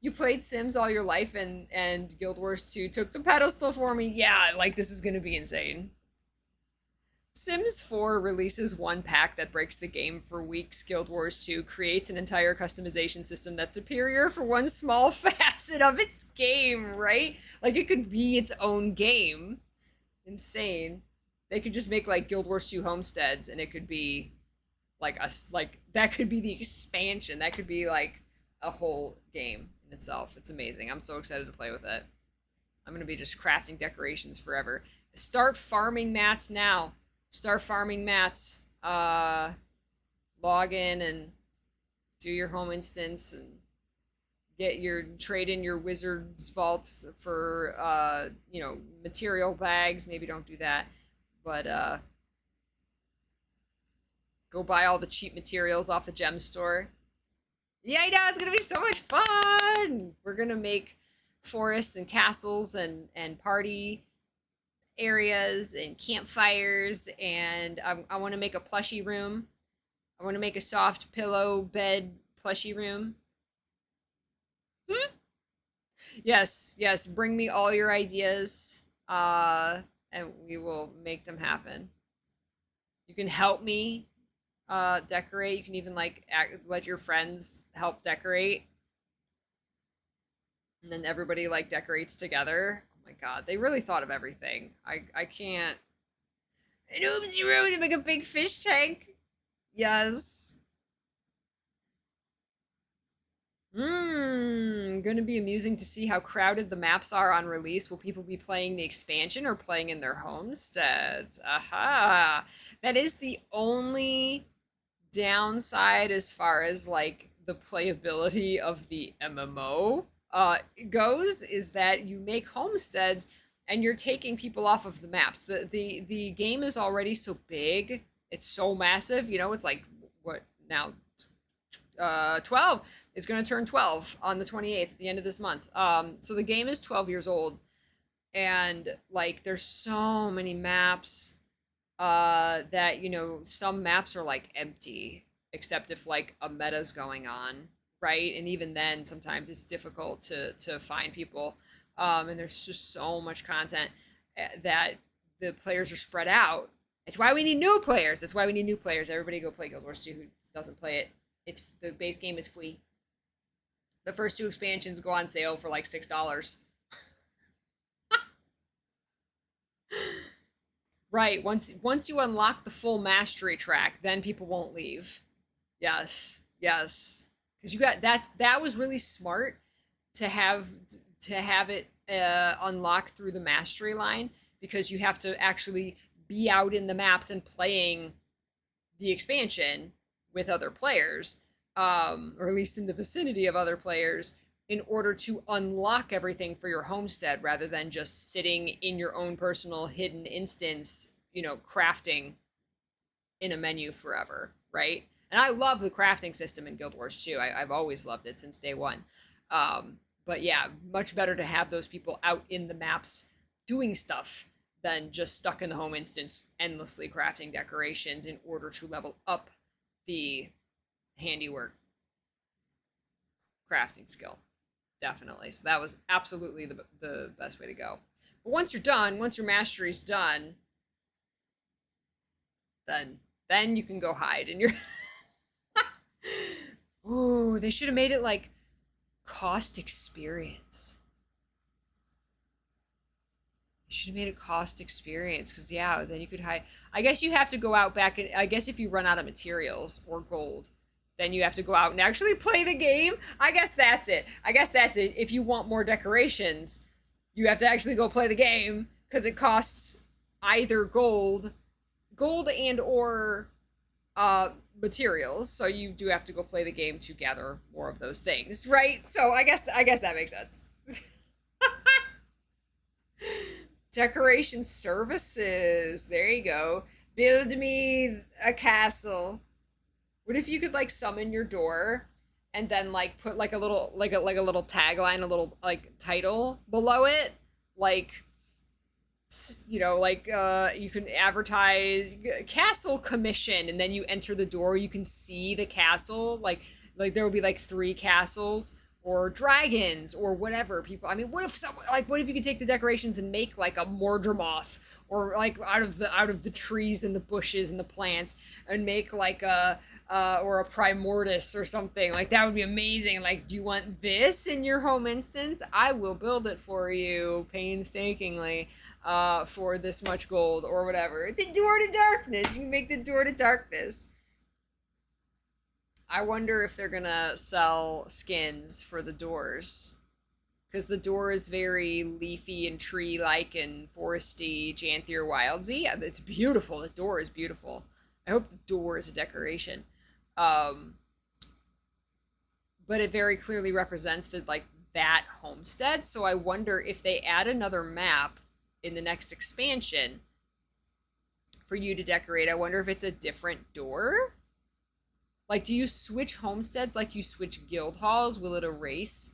you played Sims all your life, and Guild Wars 2 took the pedestal for me. Yeah, like this is gonna be insane. Sims 4 releases one pack that breaks the game for weeks. Guild Wars 2 creates an entire customization system that's superior for one small facet of its game, right? Like it could be its own game. Insane. They could just make like Guild Wars 2 Homesteads, and it could be like that could be the expansion. That could be like a whole game in itself. It's amazing. I'm so excited to play with it. I'm gonna be just crafting decorations forever. Start farming mats now. Start farming mats. Log in and do your home instance and trade in your wizard's vaults for you know, material bags. Maybe don't do that, but go buy all the cheap materials off the gem store. Yeah, I know, it's gonna be so much fun. We're gonna make forests and castles and party areas and campfires, and I want to make a plushie room. I want to make a soft pillow bed plushie room. Yes, yes, bring me all your ideas, and we will make them happen. You can help me decorate. You can even like let your friends help decorate, and then everybody like decorates together. Oh my god, they really thought of everything. I can't. An oopsie room to make a big fish tank. Yes. Gonna be amusing to see how crowded the maps are on release. Will people be playing the expansion or playing in their homesteads? Aha! That is the only downside as far as like the playability of the MMO goes, is that you make homesteads and you're taking people off of the maps. The game is already so big. It's so massive. You know, it's like what now? 12 is going to turn 12 on the 28th at the end of this month. So the game is 12 years old, and like there's so many maps that, you know, some maps are like empty except if like a meta's going on, right? And even then sometimes it's difficult to find people, and there's just so much content that the players are spread out. It's why we need new players. That's why we need new players. Everybody go play Guild Wars 2 who doesn't play it. It's the base game is free. The first 2 expansions go on sale for like $6. Right. Once you unlock the full mastery track, then people won't leave. Yes. Yes. Because that was really smart to have it unlocked through the mastery line, because you have to actually be out in the maps and playing the expansion with other players, or at least in the vicinity of other players, in order to unlock everything for your homestead, rather than just sitting in your own personal hidden instance, you know, crafting in a menu forever, right? And I love the crafting system in Guild Wars 2. I've always loved it since day one. But yeah, much better to have those people out in the maps doing stuff than just stuck in the home instance endlessly crafting decorations in order to level up the handiwork crafting skill. Definitely. So that was absolutely the best way to go. But once you're done, once your mastery's done, then you can go hide in your Ooh, they should have made it like cost experience. You should have made it cost experience, because yeah, then you could hide. I guess you have to go out back, and I guess if you run out of materials or gold, then you have to go out and actually play the game. I guess that's it. If you want more decorations, you have to actually go play the game, because it costs either gold and or materials, so you do have to go play the game to gather more of those things, right? So I guess that makes sense. Decoration services. There you go. Build me a castle. What if you could like summon your door and then like put like a little like a little tagline, a little like title below it, like you know, like you can advertise castle commission, and then you enter the door, you can see the castle, like there will be like 3 castles or dragons or whatever people. I mean, what if someone like what if you could take the decorations and make like a Mordremoth, or like out of the trees and the bushes and the plants, and make like a or a Primordius or something. Like that would be amazing. Like, do you want this in your home instance? I will build it for you painstakingly for this much gold or whatever. The door to darkness. You can make the door to darkness. I wonder if they're gonna sell skins for the doors, because the door is very leafy and tree-like and foresty, Janthier wildsy. It's beautiful. The door is beautiful. I hope the door is a decoration. But it very clearly represents that homestead. So I wonder if they add another map in the next expansion for you to decorate. I wonder if it's a different door. Like, do you switch homesteads like you switch guild halls? Will it erase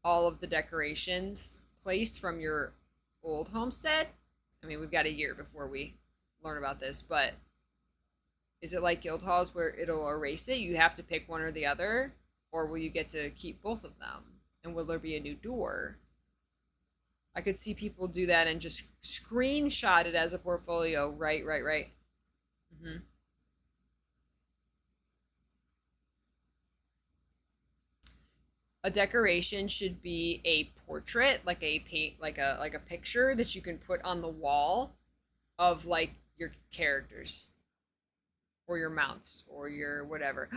all of the decorations placed from your old homestead? I mean, we've got a year before we learn about this, but is it like guild halls where it'll erase it? You have to pick one or the other, or will you get to keep both of them? And will there be a new door? I could see people do that and just screenshot it as a portfolio. Right. Mm-hmm. A decoration should be a portrait, like a picture that you can put on the wall of like your characters or your mounts or your whatever.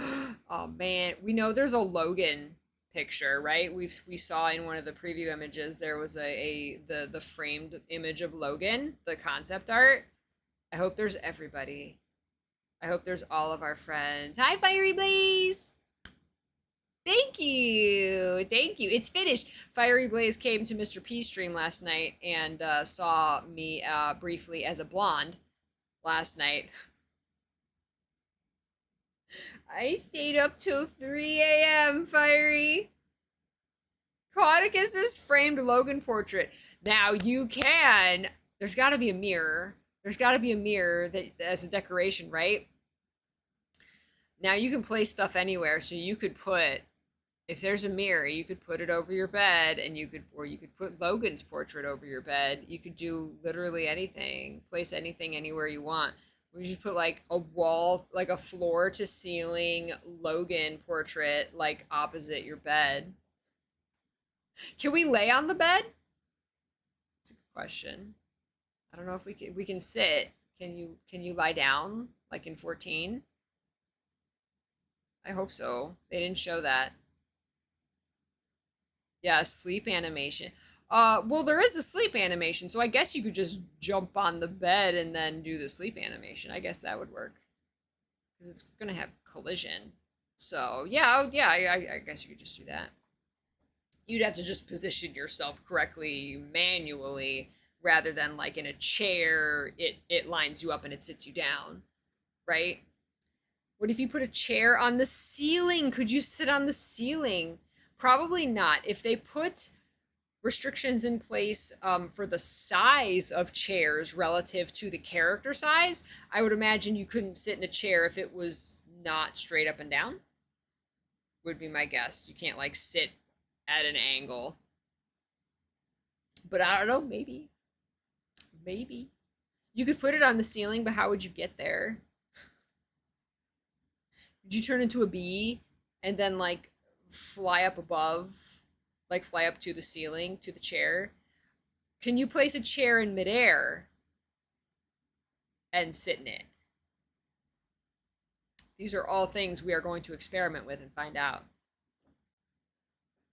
Oh man, we know there's a Logan picture, right? We saw in one of the preview images there was the framed image of Logan, the concept art. I hope there's everybody. I hope there's all of our friends. Hi, Fiery Blaze. Thank you. It's finished. Fiery Blaze came to Mr. P's stream last night and saw me briefly as a blonde last night. I stayed up till 3 a.m., Fiery. Cauticus's framed Logan portrait. Now you can. There's got to be a mirror. There's got to be a mirror that as a decoration, right? Now you can place stuff anywhere, so you could put, if there's a mirror, you could put it over your bed, and you could put Logan's portrait over your bed. You could do literally anything, place anything anywhere you want. We should put like a wall, like a floor to ceiling Logan portrait, like opposite your bed. Can we lay on the bed? That's a good question. I don't know if we can sit. Can you lie down like in 14? I hope so. They didn't show that. Yeah, sleep animation. Well, there is a sleep animation, so I guess you could just jump on the bed and then do the sleep animation. I guess that would work, because it's gonna have collision. So yeah, I guess you could just do that. You'd have to just position yourself correctly manually, rather than like in a chair, it lines you up and it sits you down, right? What if you put a chair on the ceiling? Could you sit on the ceiling? Probably not. If they put restrictions in place for the size of chairs relative to the character size, I would imagine you couldn't sit in a chair if it was not straight up and down, would be my guess. You can't like sit at an angle. But I don't know, maybe. Maybe. You could put it on the ceiling, but how would you get there? Would you turn into a bee and then like fly up above? Like fly up to the ceiling, to the chair? Can you place a chair in midair and sit in it? These are all things we are going to experiment with and find out.